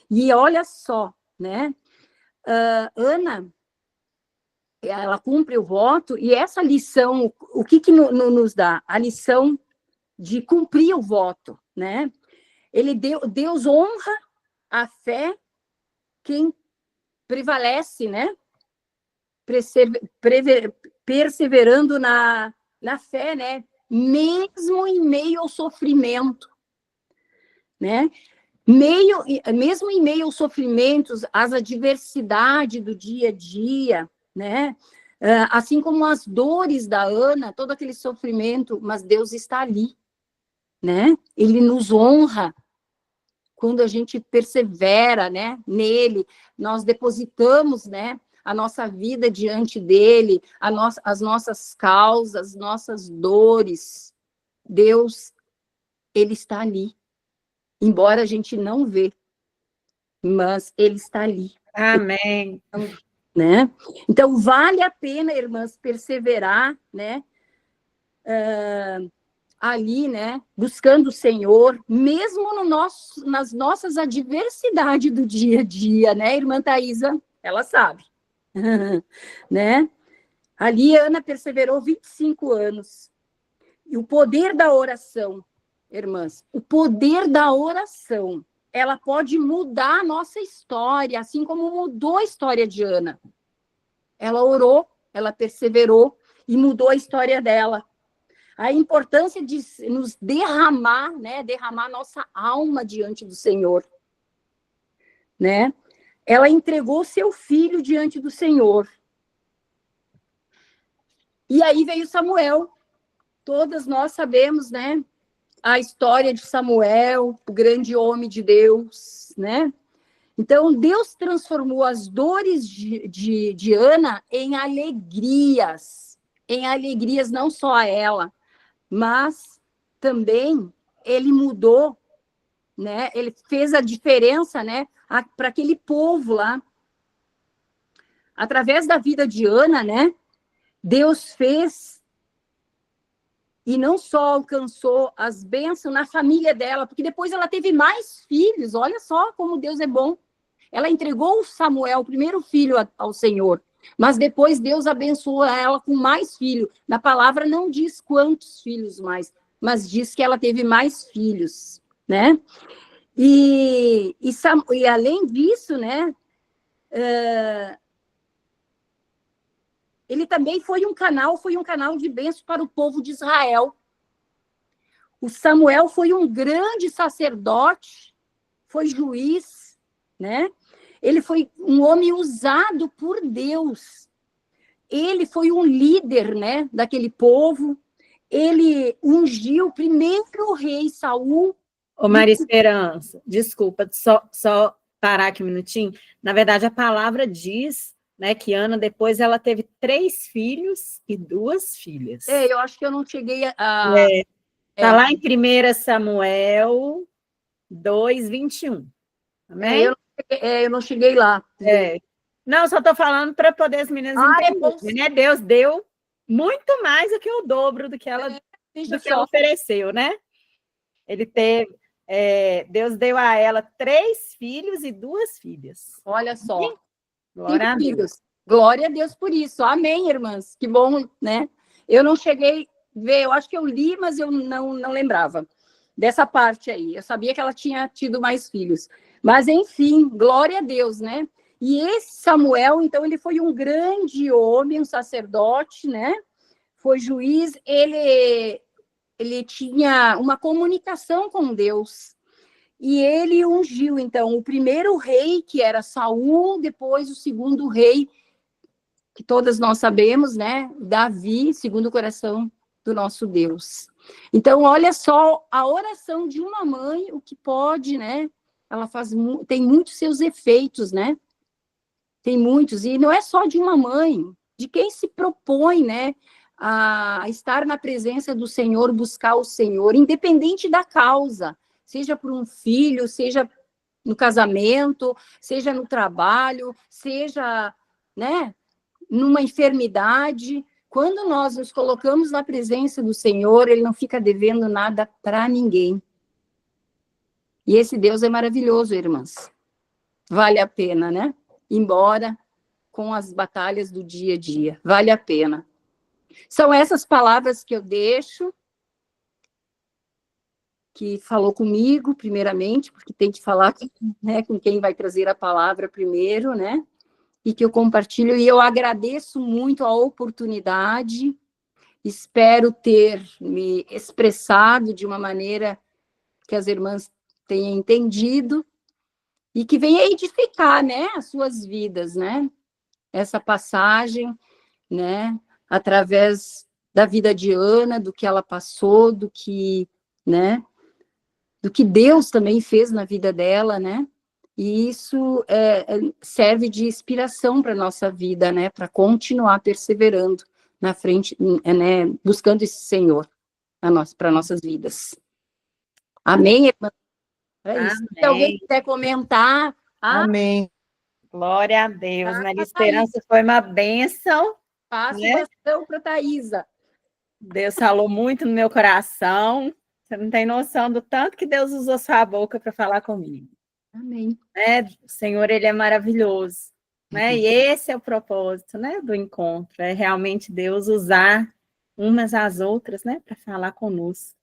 Speaker 2: e olha só, né, Ana, ela cumpre o voto, e essa lição, o que nos dá? A lição de cumprir o voto, né, Deus honra a fé quem prevalece, né, perseverando na fé, né, mesmo em meio ao sofrimento, né? Mesmo em meio aos sofrimentos, às adversidades do dia a dia, né? Assim como as dores da Ana, todo aquele sofrimento, mas Deus está ali, né? Ele nos honra quando a gente persevera, né? Nele, nós depositamos, né, a nossa vida diante dele, as nossas causas, as nossas dores. Deus, ele está ali. Embora a gente não vê, mas ele está ali.
Speaker 1: Amém.
Speaker 2: Né? Então, vale a pena, irmãs, perseverar, né? Ali, né? Buscando o Senhor, mesmo nas nossas adversidades do dia a dia, né? Irmã Thaisa, ela sabe. Né? Ali Ana perseverou 25 anos. E o poder da oração, irmãs, o poder da oração, ela pode mudar a nossa história, assim como mudou a história de Ana. Ela orou, ela perseverou e mudou a história dela. A importância de nos derramar, né, derramar nossa alma diante do Senhor, né? Ela entregou seu filho diante do Senhor. E aí veio Samuel. Todas nós sabemos, né, a história de Samuel, o grande homem de Deus, né? Então, Deus transformou as dores de Ana em alegrias não só a ela, mas também ele mudou, né? Ele fez a diferença, né, para aquele povo lá. Através da vida de Ana, né, Deus fez, e não só alcançou as bênçãos na família dela, porque depois ela teve mais filhos. Olha só como Deus é bom. Ela entregou Samuel, o primeiro filho, ao Senhor, mas depois Deus abençoou ela com mais filhos. Na palavra não diz quantos filhos mais, mas diz que ela teve mais filhos, né? E além disso, né, ele também foi um canal de bênção para o povo de Israel. O Samuel foi um grande sacerdote, foi juiz, né? Ele foi um homem usado por Deus. Ele foi um líder, né, daquele povo. Ele ungiu o primeiro rei Saul.
Speaker 1: Ô, Maria Esperança, desculpa, só parar aqui um minutinho. Na verdade, a palavra diz, né, que Ana, depois, ela teve 3 filhos e 2 filhas.
Speaker 2: Eu acho que eu não cheguei a...
Speaker 1: Está lá em 1 Samuel 2:21. Amém?
Speaker 2: Eu não cheguei lá.
Speaker 1: Não, só estou falando para poder as meninas entenderem, né? Deus deu muito mais do que o dobro do que ela ofereceu, né? Ele teve... Deus deu a ela 3 filhos e 2 filhas.
Speaker 2: Olha só.
Speaker 1: Glória a Deus.
Speaker 2: Glória a Deus por isso. Amém, irmãs. Que bom, né? Eu não cheguei a ver, eu acho que eu li, mas eu não lembrava dessa parte aí. Eu sabia que ela tinha tido mais filhos. Mas, enfim, glória a Deus, né? E esse Samuel, então, ele foi um grande homem, um sacerdote, né? Foi juiz, ele tinha uma comunicação com Deus. E ele ungiu, então, o primeiro rei, que era Saul, depois o segundo rei, que todas nós sabemos, né? Davi, segundo o coração do nosso Deus. Então, olha só, a oração de uma mãe, o que pode, né? Ela tem muitos seus efeitos, né? Tem muitos, e não é só de uma mãe, de quem se propõe, né? A estar na presença do Senhor, buscar o Senhor, independente da causa, seja por um filho, seja no casamento, seja no trabalho, seja, né, numa enfermidade. Quando nós nos colocamos na presença do Senhor, Ele não fica devendo nada para ninguém. E esse Deus é maravilhoso, irmãs. Vale a pena, né? Embora com as batalhas do dia a dia. Vale a pena. São essas palavras que eu deixo, que falou comigo, primeiramente, porque tem que falar, né, com quem vai trazer a palavra primeiro, né? E que eu compartilho, e eu agradeço muito a oportunidade, espero ter me expressado de uma maneira que as irmãs tenham entendido, e que venha edificar, né, as suas vidas, né? Essa passagem, né, através da vida de Ana, do que ela passou, do que, né, do que Deus também fez na vida dela, né? E isso serve de inspiração para a nossa vida, né? Para continuar perseverando na frente, né? Buscando esse Senhor para nossas vidas. Amém, irmã? É isso. Se alguém quiser comentar.
Speaker 3: Amém.
Speaker 1: Glória a Deus. Maria Esperança foi uma bênção.
Speaker 2: Faço oração para a Thaísa.
Speaker 1: Deus falou muito no meu coração. Você não tem noção do tanto que Deus usou sua boca para falar comigo.
Speaker 2: Amém.
Speaker 1: O Senhor, Ele é maravilhoso. Né? E esse é o propósito, né, do encontro. É realmente Deus usar umas às outras, né, para falar conosco.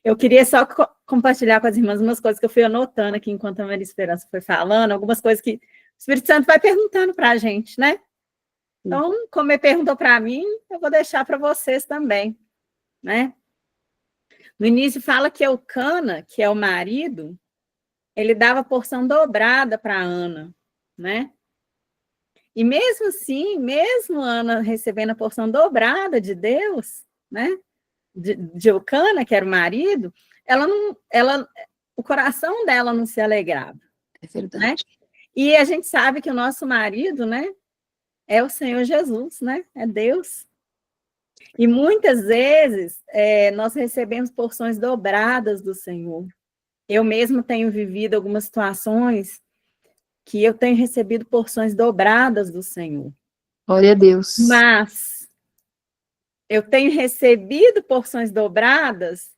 Speaker 1: Eu queria só compartilhar com as irmãs umas coisas que eu fui anotando aqui enquanto a Maria Esperança foi falando, algumas coisas que o Espírito Santo vai perguntando para a gente, né? Então, como ele perguntou para mim, eu vou deixar para vocês também, né? No início fala que Eucana, que é o marido, ele dava porção dobrada para Ana, né? E mesmo assim, mesmo Ana recebendo a porção dobrada de Deus, né? De Eucana, que era o marido, o coração dela não se alegrava.
Speaker 2: É verdade.
Speaker 1: Né? E a gente sabe que o nosso marido, né, é o Senhor Jesus, né? É Deus. E muitas vezes nós recebemos porções dobradas do Senhor. Eu mesmo tenho vivido algumas situações que eu tenho recebido porções dobradas do Senhor.
Speaker 2: Glória a Deus.
Speaker 1: Mas eu tenho recebido porções dobradas,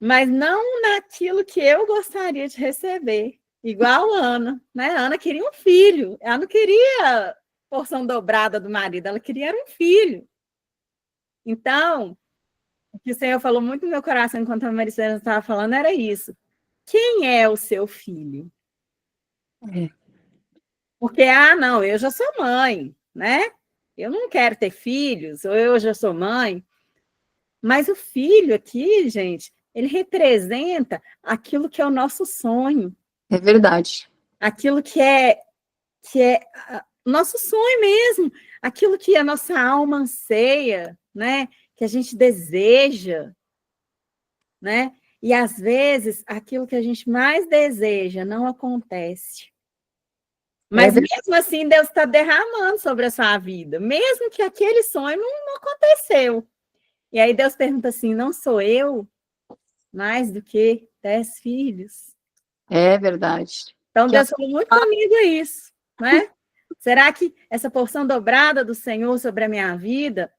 Speaker 1: mas não naquilo que eu gostaria de receber. Igual a Ana, né? A Ana queria um filho. Ela não queria porção dobrada do marido, ela queria um filho. Então, o que o Senhor falou muito no meu coração enquanto a Maria Esperança estava falando era isso. Quem é o seu filho? Porque, não, eu já sou mãe, né? Eu não quero ter filhos, ou eu já sou mãe. Mas o filho aqui, gente, ele representa aquilo que é o nosso sonho.
Speaker 2: É verdade.
Speaker 1: Aquilo que é nosso sonho mesmo, aquilo que a nossa alma anseia, né? Que a gente deseja, né? E, às vezes, aquilo que a gente mais deseja não acontece. Mas, mesmo assim, Deus está derramando sobre a sua vida. Mesmo que aquele sonho não aconteceu. E aí Deus pergunta assim, não sou eu mais do que 10 filhos?
Speaker 2: É verdade.
Speaker 1: Então, Deus falou muito comigo isso, né? Será que essa porção dobrada do Senhor sobre a minha vida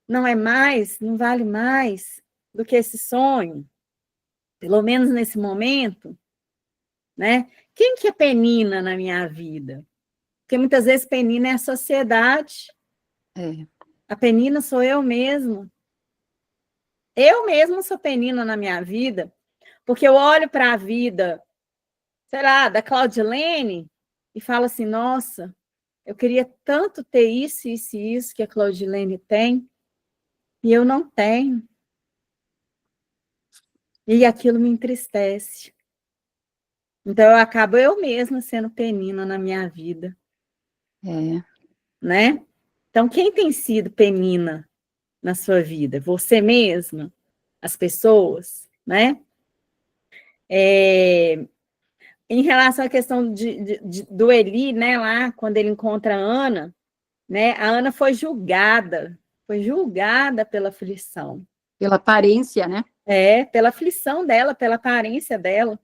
Speaker 1: não é mais, não vale mais do que esse sonho? Pelo menos nesse momento, né? Quem que é Penina na minha vida? Porque muitas vezes Penina é a sociedade.
Speaker 2: É.
Speaker 1: A Penina sou eu mesmo. Eu mesma sou Penina na minha vida, porque eu olho para a vida, sei lá, da Claudilene e falo assim, nossa, eu queria tanto ter isso, isso e isso que a Claudilene tem, e eu não tenho. E aquilo me entristece. Então, eu acabo eu mesma sendo Penina na minha vida. Né? Então, quem tem sido Penina na sua vida? Você mesma? As pessoas? Né? Em relação à questão do Eli, né, lá, quando ele encontra a Ana, né, a Ana foi julgada pela aflição.
Speaker 2: Pela aparência, né?
Speaker 1: Pela aflição dela, pela aparência dela.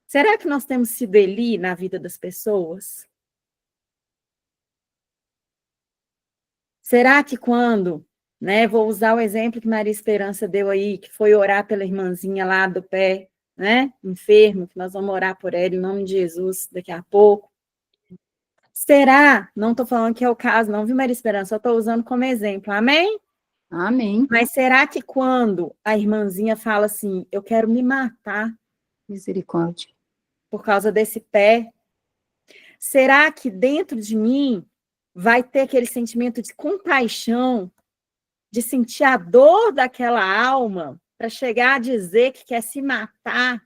Speaker 1: Será que nós temos sido Eli na vida das pessoas? Será que quando, né, vou usar o exemplo que Maria Esperança deu aí, que foi orar pela irmãzinha lá do pé, né, enfermo, que nós vamos orar por ela em nome de Jesus daqui a pouco. Será? Não estou falando que é o caso, não, viu, Maria Esperança? Só estou usando como exemplo, amém?
Speaker 2: Amém.
Speaker 1: Mas será que quando a irmãzinha fala assim, eu quero me matar,
Speaker 2: misericórdia,
Speaker 1: por causa desse pé, será que dentro de mim vai ter aquele sentimento de compaixão, de sentir a dor daquela alma, para chegar a dizer que quer se matar?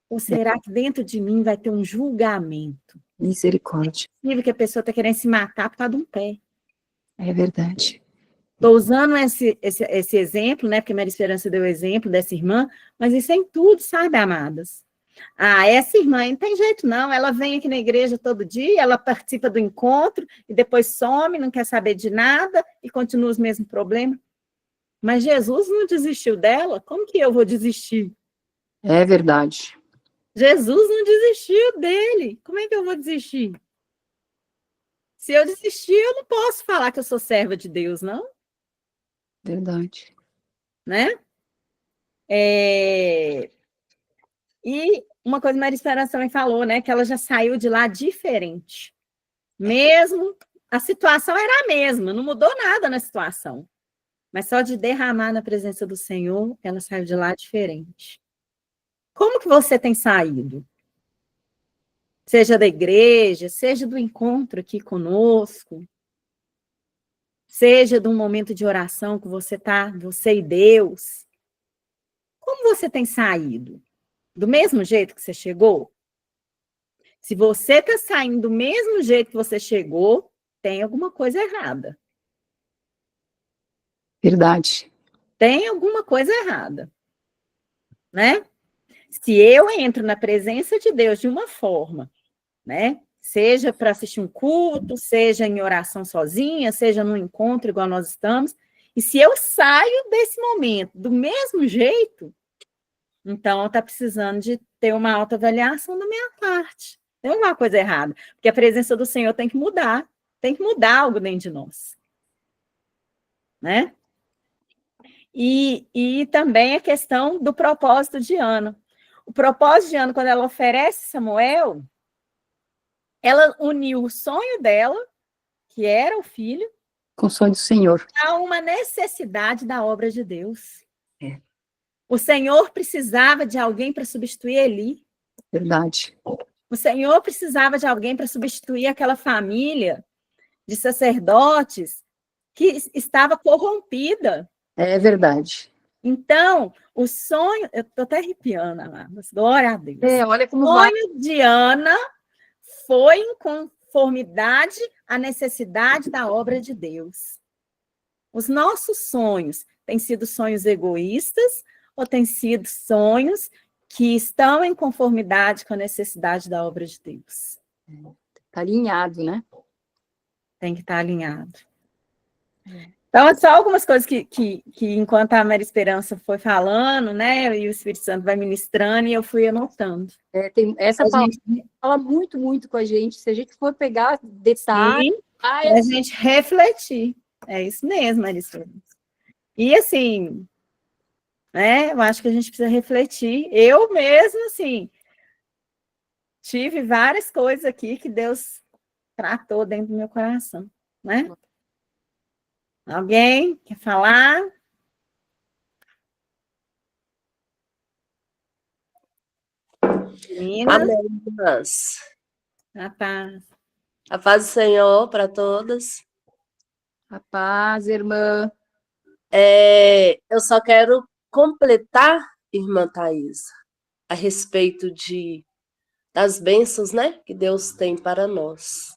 Speaker 1: Ou será que dentro de mim vai ter um julgamento?
Speaker 2: misericórdia.
Speaker 1: É possível que a pessoa está querendo se matar por causa de um pé.
Speaker 2: É verdade.
Speaker 1: Estou usando esse exemplo, né? Porque Maria Esperança deu o exemplo dessa irmã, mas isso é em tudo, sabe, amadas? Essa irmã não tem jeito, não. Ela vem aqui na igreja todo dia, ela participa do encontro e depois some, não quer saber de nada e continua os mesmos problemas. Mas Jesus não desistiu dela, como que eu vou desistir?
Speaker 2: É verdade.
Speaker 1: Jesus não desistiu dele, como é que eu vou desistir? Se eu desistir, eu não posso falar que eu sou serva de Deus, não?
Speaker 2: Verdade.
Speaker 1: Né? E uma coisa que Maria Esperança também falou, né? Que ela já saiu de lá diferente. Mesmo, a situação era a mesma, não mudou nada na situação. Mas só de derramar na presença do Senhor, ela saiu de lá diferente. Como que você tem saído? Seja da igreja, seja do encontro aqui conosco, seja de um momento de oração que você e Deus. Como você tem saído? Do mesmo jeito que você chegou? Se você está saindo do mesmo jeito que você chegou, tem alguma coisa errada.
Speaker 2: Verdade.
Speaker 1: Tem alguma coisa errada. Né? Se eu entro na presença de Deus de uma forma, né? Seja para assistir um culto, seja em oração sozinha, seja num encontro igual nós estamos, e se eu saio desse momento do mesmo jeito, então está precisando de ter uma autoavaliação da minha parte. Tem alguma coisa errada, porque a presença do Senhor tem que mudar algo dentro de nós. Né? E também a questão do propósito de Ana. O propósito de Ana, quando ela oferece Samuel, ela uniu o sonho dela, que era o filho,
Speaker 2: com o sonho do Senhor,
Speaker 1: a uma necessidade da obra de Deus. O Senhor precisava de alguém para substituir Eli.
Speaker 2: Verdade.
Speaker 1: O Senhor precisava de alguém para substituir aquela família de sacerdotes que estava corrompida.
Speaker 2: É verdade.
Speaker 1: Então, o sonho... Eu estou até arrepiando, amadas. Glória a Deus.
Speaker 2: Olha como
Speaker 1: o sonho de Ana foi em conformidade à necessidade da obra de Deus. Os nossos sonhos têm sido sonhos egoístas ou têm sido sonhos que estão em conformidade com a necessidade da obra de Deus?
Speaker 2: Está alinhado, né?
Speaker 1: Tem que estar alinhado. Então, só algumas coisas que enquanto a Maria Esperança foi falando, né, e o Espírito Santo vai ministrando, e eu fui anotando.
Speaker 2: Essa palavra fala muito, muito com a gente. Se a gente for pegar detalhes...
Speaker 1: a gente refletir. É isso mesmo, Maria Esperança. E, assim, né, eu acho que a gente precisa refletir. Eu mesmo, assim, tive várias coisas aqui que Deus tratou dentro do meu coração, né? Alguém quer falar? Meninas?
Speaker 3: Amém, irmãs.
Speaker 1: A paz.
Speaker 3: A paz do Senhor para todas.
Speaker 2: A paz, irmã.
Speaker 3: Eu só quero completar, irmã Thaisa, a respeito das bênçãos, né, que Deus tem para nós.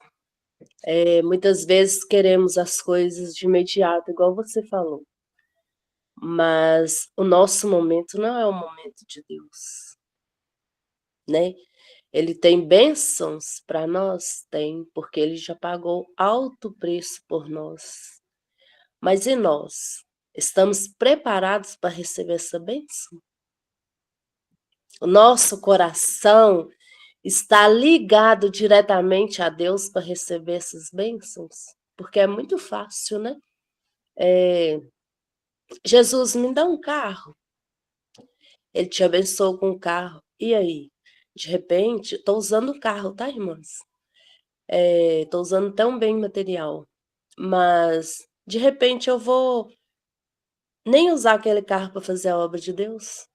Speaker 3: Muitas vezes queremos as coisas de imediato, igual você falou. Mas o nosso momento não é o momento de Deus, né? Ele tem bênçãos para nós? Tem, porque ele já pagou alto preço por nós. Mas e nós? Estamos preparados para receber essa bênção? O nosso coração está ligado diretamente a Deus para receber essas bênçãos? Porque é muito fácil, né? Jesus, me dá um carro. Ele te abençoou com um carro. E aí? De repente, estou usando o carro, tá, irmãs? Estou usando tão bem material. Mas, de repente, eu vou nem usar aquele carro para fazer a obra de Deus.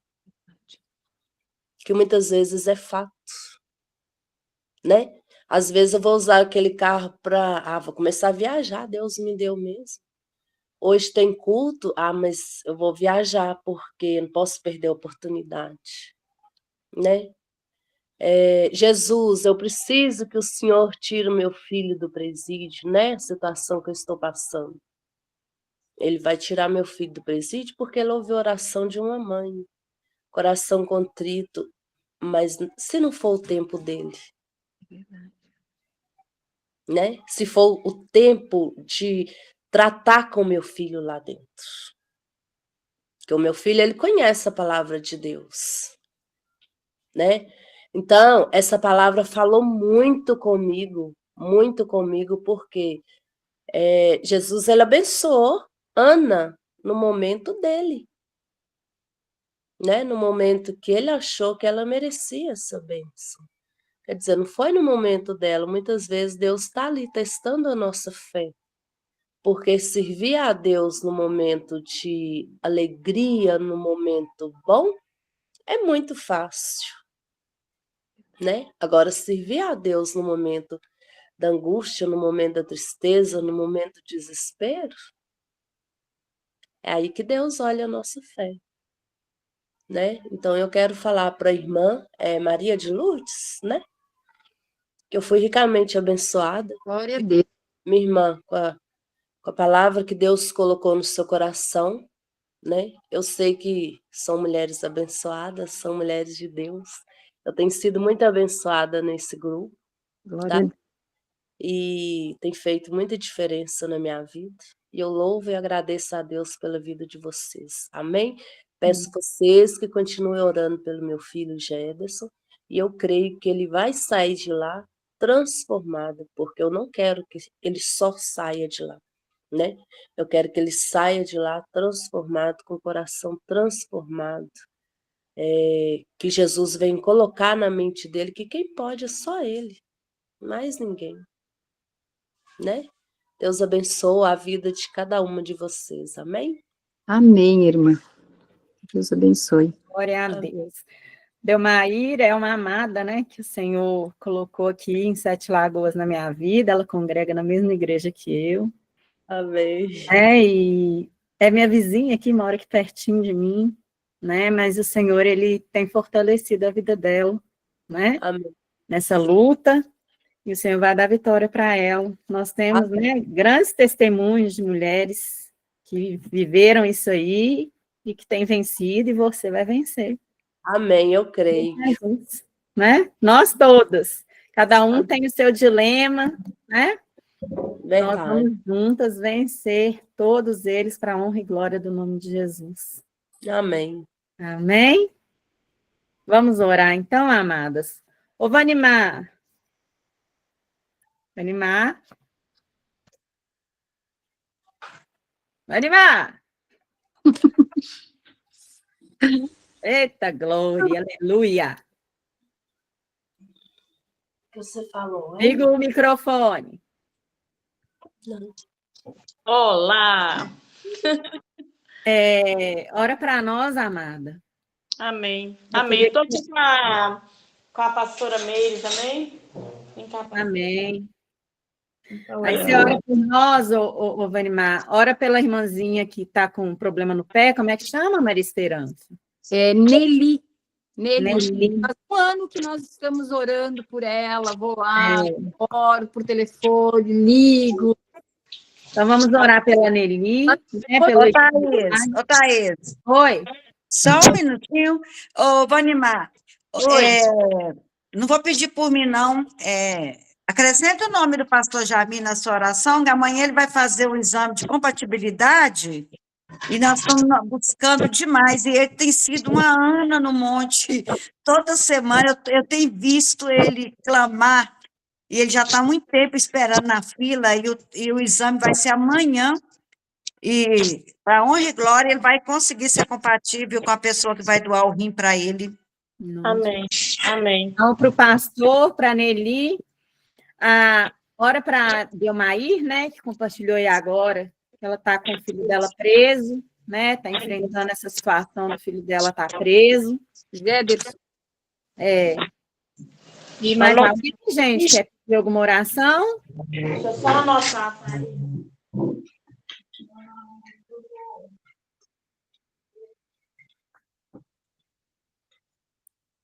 Speaker 3: Que muitas vezes é fato, né? Às vezes eu vou usar aquele carro para... vou começar a viajar, Deus me deu mesmo. Hoje tem culto, mas eu vou viajar porque não posso perder a oportunidade, né? Jesus, eu preciso que o Senhor tire o meu filho do presídio, né? A situação que eu estou passando. Ele vai tirar meu filho do presídio porque ele ouviu a oração de uma mãe. Coração contrito, mas se não for o tempo dele, né? Se for o tempo de tratar com meu filho lá dentro. Porque o meu filho, ele conhece a palavra de Deus, né? Então, essa palavra falou muito comigo, porque Jesus, ele abençoou Ana no momento dele, né? No momento que ele achou que ela merecia essa bênção. Quer dizer, não foi no momento dela, muitas vezes Deus está ali testando a nossa fé, porque servir a Deus no momento de alegria, no momento bom, é muito fácil, né? Agora, servir a Deus no momento da angústia, no momento da tristeza, no momento do desespero, é aí que Deus olha a nossa fé, né? Então, eu quero falar para a irmã Maria de Lourdes, né? Que eu fui ricamente abençoada.
Speaker 2: Glória a Deus.
Speaker 3: Minha irmã, com a palavra que Deus colocou no seu coração, né? Eu sei que são mulheres abençoadas, são mulheres de Deus. Eu tenho sido muito abençoada nesse grupo,
Speaker 2: Glória a Deus.
Speaker 3: e tem feito muita diferença na minha vida. E eu louvo e agradeço a Deus pela vida de vocês. Amém? Peço vocês que continuem orando pelo meu filho Gederson, e eu creio que ele vai sair de lá transformado, porque eu não quero que ele só saia de lá, né? Eu quero que ele saia de lá transformado, com o coração transformado, que Jesus vem colocar na mente dele que quem pode é só ele, mais ninguém, né? Deus abençoe a vida de cada uma de vocês, amém?
Speaker 2: Amém, irmã. Deus abençoe.
Speaker 1: Glória a Deus. Delmaíra é uma amada, né, que o Senhor colocou aqui em Sete Lagoas na minha vida, ela congrega na mesma igreja que eu.
Speaker 3: Amém.
Speaker 1: E é minha vizinha aqui, mora aqui pertinho de mim, né, mas o Senhor, ele tem fortalecido a vida dela, né,
Speaker 3: Amém.
Speaker 1: nessa luta, e o Senhor vai dar vitória para ela. Nós temos, né, grandes testemunhos de mulheres que viveram isso aí, e que tem vencido, e você vai vencer.
Speaker 3: Amém, eu creio.
Speaker 1: Jesus, né? Nós todas. Cada um tem o seu dilema, né? Nós
Speaker 3: Verdade.
Speaker 1: vamos juntas vencer todos eles para a honra e glória do nome de Jesus.
Speaker 3: Amém.
Speaker 1: Amém? Vamos orar então, amadas. Ô, Vanimar. Vanimar. Vanimar. Eita glória, aleluia.
Speaker 3: O que você falou, hein?
Speaker 1: Liga o microfone.
Speaker 4: Olá!
Speaker 1: Ora para nós, amada.
Speaker 4: Amém.
Speaker 1: Eu
Speaker 4: Amém.
Speaker 1: queria
Speaker 4: Eu estou aqui com a pastora Meire também. Vem cá, pastora.
Speaker 1: Amém.
Speaker 4: Então,
Speaker 1: Aí você ora por nós, ô Vanimar. Ora pela irmãzinha que está com um problema no pé. Como é que chama, Maria Esperança?
Speaker 2: Nelly.
Speaker 1: Nelly.
Speaker 2: Faz um ano que nós estamos orando por ela. Vou lá,
Speaker 1: É.
Speaker 2: oro por telefone, ligo.
Speaker 1: Então vamos orar pela Nelly, né?
Speaker 5: Ô, Thaís,
Speaker 1: Oi.
Speaker 5: só um minutinho. Ô, Vanimar,
Speaker 1: Oi.
Speaker 5: não vou pedir por mim, não. Acrescenta o nome do pastor Jamir na sua oração, que amanhã ele vai fazer o exame de compatibilidade e nós estamos buscando demais. E ele tem sido uma Ana no monte. Toda semana eu tenho visto ele clamar e ele já está há muito tempo esperando na fila e o exame vai ser amanhã. E, para honra e glória, ele vai conseguir ser compatível com a pessoa que vai doar o rim para ele.
Speaker 4: Amém. Amém.
Speaker 1: Então, para o pastor, para a Nelly, ora para a Delmair, né, que compartilhou aí agora, que ela está com o filho dela preso, né, está enfrentando essa situação do filho dela estar preso.
Speaker 2: Jederson.
Speaker 1: E mais alguém, gente, quer pedir alguma oração?
Speaker 4: Deixa eu só anotar, tá?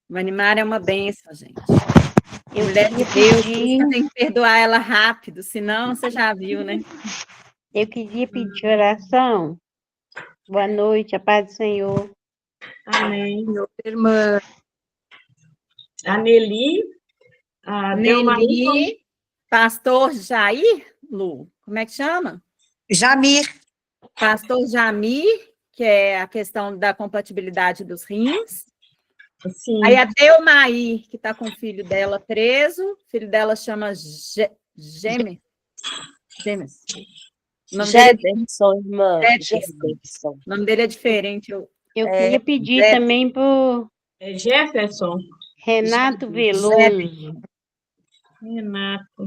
Speaker 1: Vanimar é uma bênção, gente. Mulher de Deus, você tem que perdoar ela rápido, senão você já viu, né?
Speaker 6: Eu queria pedir oração. Boa noite, a paz do Senhor.
Speaker 4: Amém.
Speaker 2: Meu irmã.
Speaker 4: A Nelly. A
Speaker 1: Nelly, pastor Jair, Lu, como é que chama?
Speaker 5: Jamir.
Speaker 1: Pastor Jamir, que é a questão da compatibilidade dos rins.
Speaker 4: Sim.
Speaker 1: Aí a Delmair, que está com o filho dela preso, o filho dela chama Gêmeos.
Speaker 3: Jederson, irmã.
Speaker 1: Jederson. O nome dele é diferente.
Speaker 6: Eu queria pedir também por
Speaker 4: Jefferson.
Speaker 6: Renato Veloso.
Speaker 4: Renato.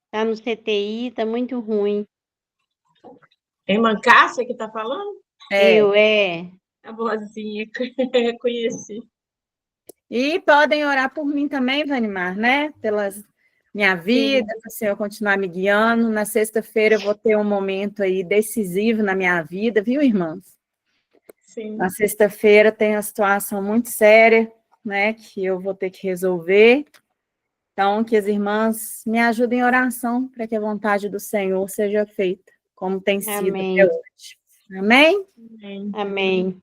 Speaker 6: Está no CTI, está muito ruim.
Speaker 4: É irmã Cássia que está falando?
Speaker 6: A
Speaker 4: vozinha, conheci.
Speaker 1: E podem orar por mim também, Vanimar, né? Pela minha vida, para o Senhor continuar me guiando. Na sexta-feira eu vou ter um momento aí decisivo na minha vida, viu, irmãs?
Speaker 4: Sim.
Speaker 1: Na sexta-feira tem uma situação muito séria, né? Que eu vou ter que resolver. Então, que as irmãs me ajudem em oração para que a vontade do Senhor seja feita, como tem sido
Speaker 6: Amém.
Speaker 1: até hoje. Amém?
Speaker 6: Amém.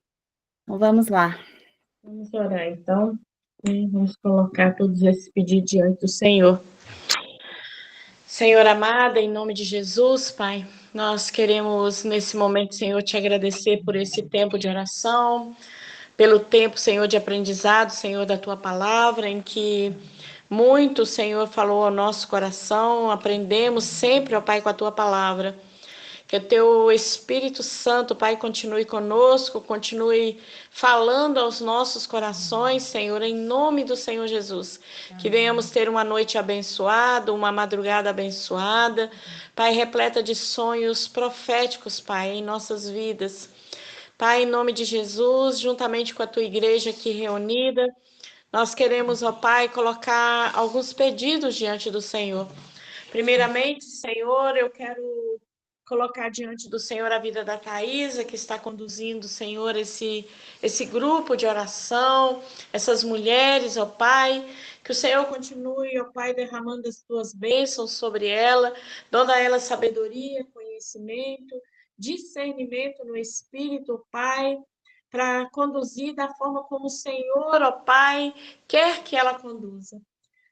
Speaker 1: Então, vamos lá.
Speaker 4: Vamos orar, então. Vamos colocar todos esses pedidos diante do Senhor. Senhor amada, em nome de Jesus, Pai, nós queremos, nesse momento, Senhor, te agradecer por esse tempo de oração, pelo tempo, Senhor, de aprendizado, Senhor, da Tua Palavra, em que muito, Senhor, falou ao nosso coração, aprendemos sempre, ó Pai, com a Tua Palavra. Que o Teu Espírito Santo, Pai, continue conosco, continue falando aos nossos corações, Senhor, em nome do Senhor Jesus. Que venhamos ter uma noite abençoada, uma madrugada abençoada, Pai, repleta de sonhos proféticos, Pai, em nossas vidas. Pai, em nome de Jesus, juntamente com a Tua igreja aqui reunida, nós queremos, ó Pai, colocar alguns pedidos diante do Senhor. Primeiramente, Senhor, eu quero colocar diante do Senhor a vida da Thaisa, que está conduzindo, Senhor, esse grupo de oração, essas mulheres, ó Pai, que o Senhor continue, ó Pai, derramando as Tuas bênçãos sobre ela, dando a ela sabedoria, conhecimento, discernimento no Espírito, Pai, para conduzir da forma como o Senhor, ó Pai, quer que ela conduza.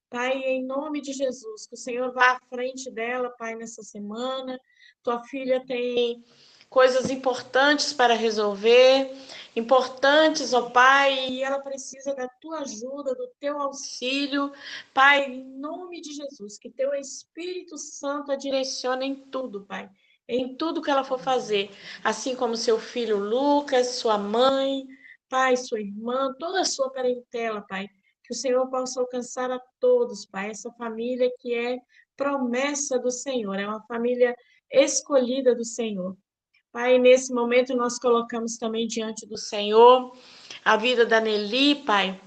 Speaker 4: Pai, em nome de Jesus, que o Senhor vá à frente dela, Pai, nessa semana. Tua filha tem coisas importantes para resolver, importantes, ó Pai, e ela precisa da tua ajuda, do teu auxílio. Pai, em nome de Jesus, que teu Espírito Santo a direcione em tudo, Pai, em tudo que ela for fazer, assim como seu filho Lucas, sua mãe, Pai, sua irmã, toda a sua parentela, Pai, que o Senhor possa alcançar a todos, Pai, essa família que é promessa do Senhor, é uma família escolhida do Senhor. Pai, nesse momento nós colocamos também diante do Senhor a vida da Nelly, Pai.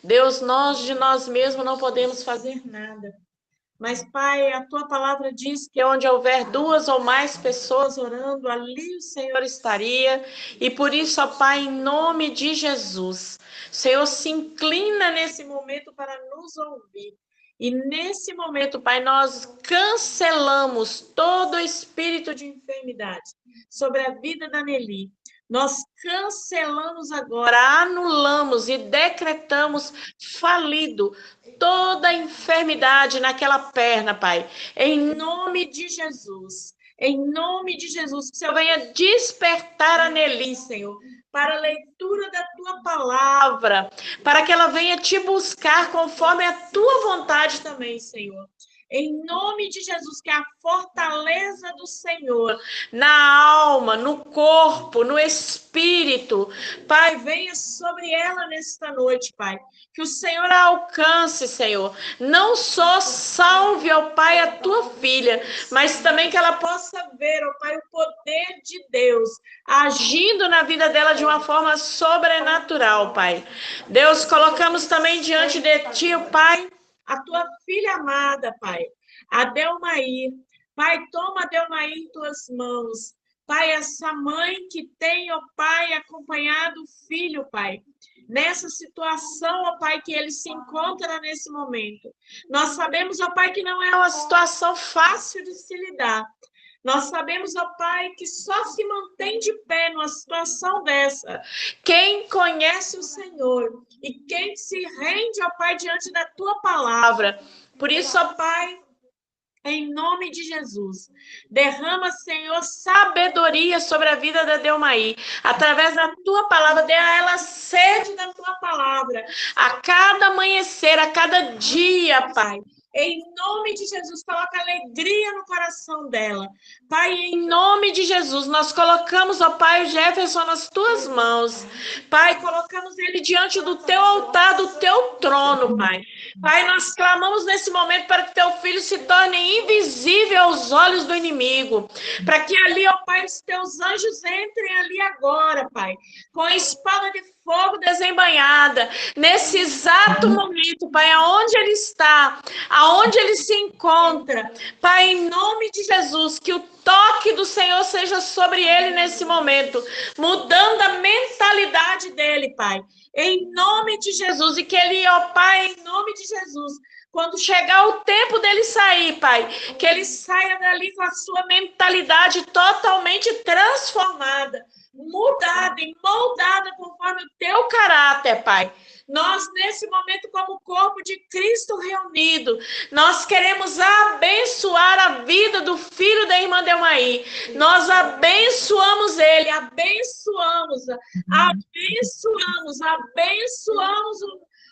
Speaker 4: Deus, nós de nós mesmos não podemos fazer nada. Mas, Pai, a tua palavra diz que onde houver 2 ou mais pessoas orando, ali o Senhor estaria. E por isso, ó Pai, em nome de Jesus, o Senhor se inclina nesse momento para nos ouvir. E nesse momento, Pai, nós cancelamos todo espírito de enfermidade sobre a vida da Nelly. Nós cancelamos agora, anulamos e decretamos falido toda enfermidade naquela perna, Pai. Em nome de Jesus. Em nome de Jesus, que o Senhor venha despertar a Nelly, Senhor, para a leitura da tua palavra, para que ela venha te buscar conforme a tua vontade também, Senhor. Em nome de Jesus, que a fortaleza do Senhor na alma, no corpo, no espírito, Pai, venha sobre ela nesta noite, Pai. Que o Senhor a alcance, Senhor. Não só salve, ó Pai, a tua filha, mas também que ela possa ver, ó Pai, o poder de Deus agindo na vida dela de uma forma sobrenatural, Pai. Deus, colocamos também diante de ti, ó Pai, a tua filha amada, Pai, a Delmair. Pai, toma a Delmair em tuas mãos. Pai, essa mãe que tem, ó Pai, acompanhado o filho, Pai, nessa situação, ó Pai, que ele se encontra nesse momento. Nós sabemos, ó Pai, que não é uma situação fácil de se lidar. Nós sabemos, ó Pai, que só se mantém de pé numa situação dessa quem conhece o Senhor e quem se rende, ó Pai, diante da tua palavra. Por isso, ó Pai, em nome de Jesus, derrama, Senhor, sabedoria sobre a vida da Delmair. Através da tua palavra, dê a ela sede da tua palavra. A cada amanhecer, a cada dia, Pai. Em nome de Jesus, coloca alegria no coração dela. Pai, em nome de Jesus, nós colocamos, ó Pai, o Jefferson nas tuas mãos. Pai, colocamos ele diante do teu altar, do teu trono, Pai. Pai, nós clamamos nesse momento para que teu filho se torne invisível aos olhos do inimigo. Para que ali, ó Pai, os teus anjos entrem ali agora, Pai, com a espada de fogo desembainhada, nesse exato momento, Pai, aonde ele está, aonde ele se encontra. Pai, em nome de Jesus, que o toque do Senhor seja sobre ele nesse momento, mudando a mentalidade dele, Pai. Em nome de Jesus, e que ele, ó Pai, em nome de Jesus, quando chegar o tempo dele sair, Pai, que ele saia dali com a sua mentalidade totalmente transformada, mudada e moldada conforme o teu caráter, Pai. Nós, nesse momento, como corpo de Cristo reunido, nós queremos abençoar a vida do filho da irmã Delmair. Nós abençoamos ele, abençoamos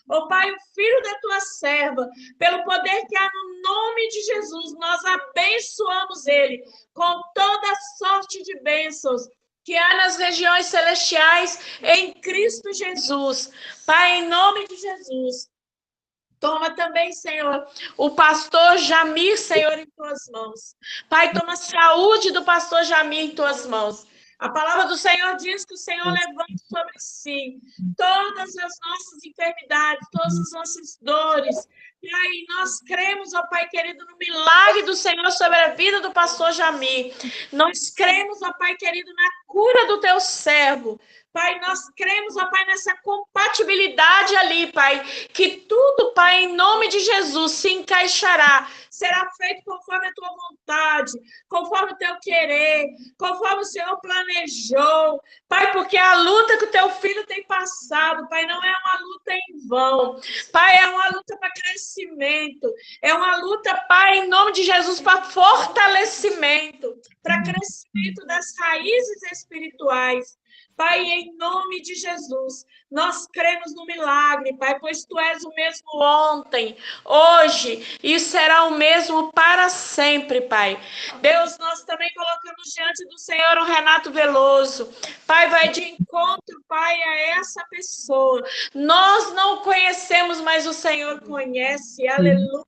Speaker 4: ó Pai, o filho da tua serva, pelo poder que há no nome de Jesus, nós abençoamos ele com toda sorte de bênçãos que há nas regiões celestiais em Cristo Jesus. Pai, em nome de Jesus, toma também, Senhor, o pastor Jamir, Senhor, em tuas mãos. Pai, toma a saúde do pastor Jamir em tuas mãos. A palavra do Senhor diz que o Senhor levanta sobre si todas as nossas enfermidades, todas as nossas dores. E aí nós cremos, ó Pai querido, no milagre do Senhor sobre a vida do pastor Jamir. Nós cremos, ó Pai querido, na cura do teu servo. Pai, nós cremos, ó Pai, nessa compatibilidade ali, Pai, que tudo, Pai, em nome de Jesus, se encaixará será feito conforme a tua vontade, conforme o teu querer, conforme o Senhor planejou. Pai, porque a luta que o teu filho tem passado, Pai, não é uma luta em vão. Pai, é uma luta para crescimento, é uma luta, Pai, em nome de Jesus, para fortalecimento, para crescimento das raízes espirituais. Pai, em nome de Jesus, nós cremos no milagre, Pai, pois Tu és o mesmo ontem, hoje, e será o mesmo para sempre, Pai. Deus, nós também colocamos diante do Senhor o Renato Veloso. Pai, vai de encontro, Pai, a essa pessoa. Nós não conhecemos, mas o Senhor conhece. Aleluias.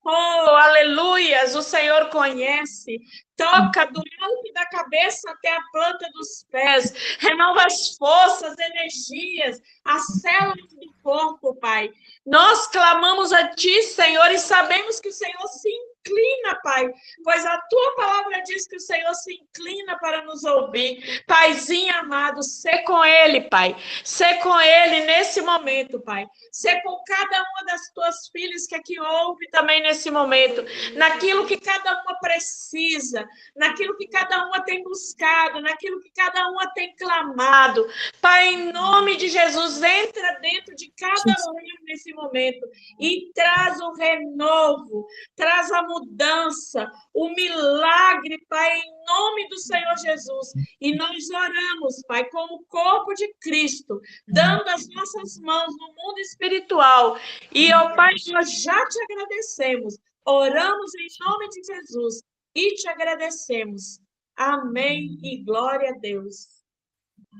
Speaker 4: Oh, aleluias, o Senhor conhece. Toca do alto da cabeça até a planta dos pés. Renova as forças, energias, as células do corpo, Pai. Nós clamamos a Ti, Senhor, e sabemos que o Senhor se inclina, Pai, pois a Tua palavra diz que o Senhor se inclina para nos ouvir. Paizinho amado, sê com Ele, Pai. Sê com Ele nesse momento, Pai. Sê com cada uma das Tuas filhas que aqui ouve também nesse momento. Naquilo que cada uma precisa, naquilo que cada uma tem buscado, naquilo que cada uma tem clamado. Pai, em nome de Jesus, entra dentro de cada um nesse momento e traz o renovo, traz a mudança, o milagre, Pai, em nome do Senhor Jesus. E nós oramos, Pai, como corpo de Cristo, dando as nossas mãos no mundo espiritual. E, ó Pai, nós já te agradecemos. Oramos em nome de Jesus e te agradecemos. Amém e glória a Deus.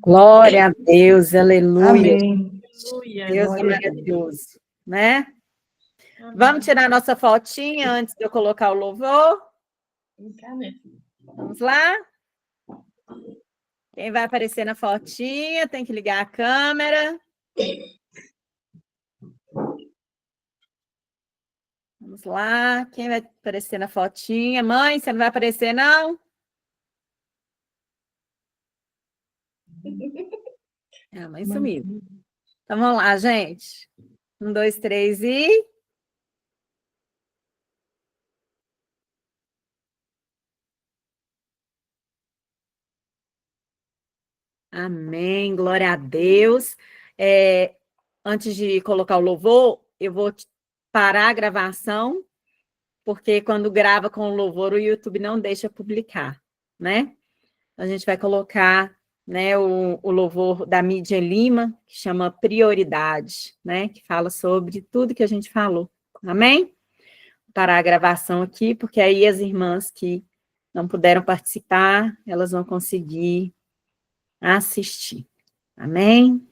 Speaker 1: Glória a Deus, aleluia.
Speaker 5: Amém.
Speaker 4: Aleluia.
Speaker 1: Deus é maravilhoso, né? Vamos tirar nossa fotinha antes de eu colocar o louvor? Vamos lá? Quem vai aparecer na fotinha tem que ligar a câmera. Vamos lá. Quem vai aparecer na fotinha? Mãe, você não vai aparecer, não? A mãe sumiu. Então, vamos lá, gente. 1, 2, 3 e... Amém, glória a Deus. Antes de colocar o louvor, eu vou parar a gravação, porque quando grava com o louvor, o YouTube não deixa publicar, né? A gente vai colocar, né, o louvor da Mídia Lima, que chama Prioridade, né? Que fala sobre tudo que a gente falou. Amém? Vou parar a gravação aqui, porque aí as irmãs que não puderam participar, elas vão conseguir assistir. Amém?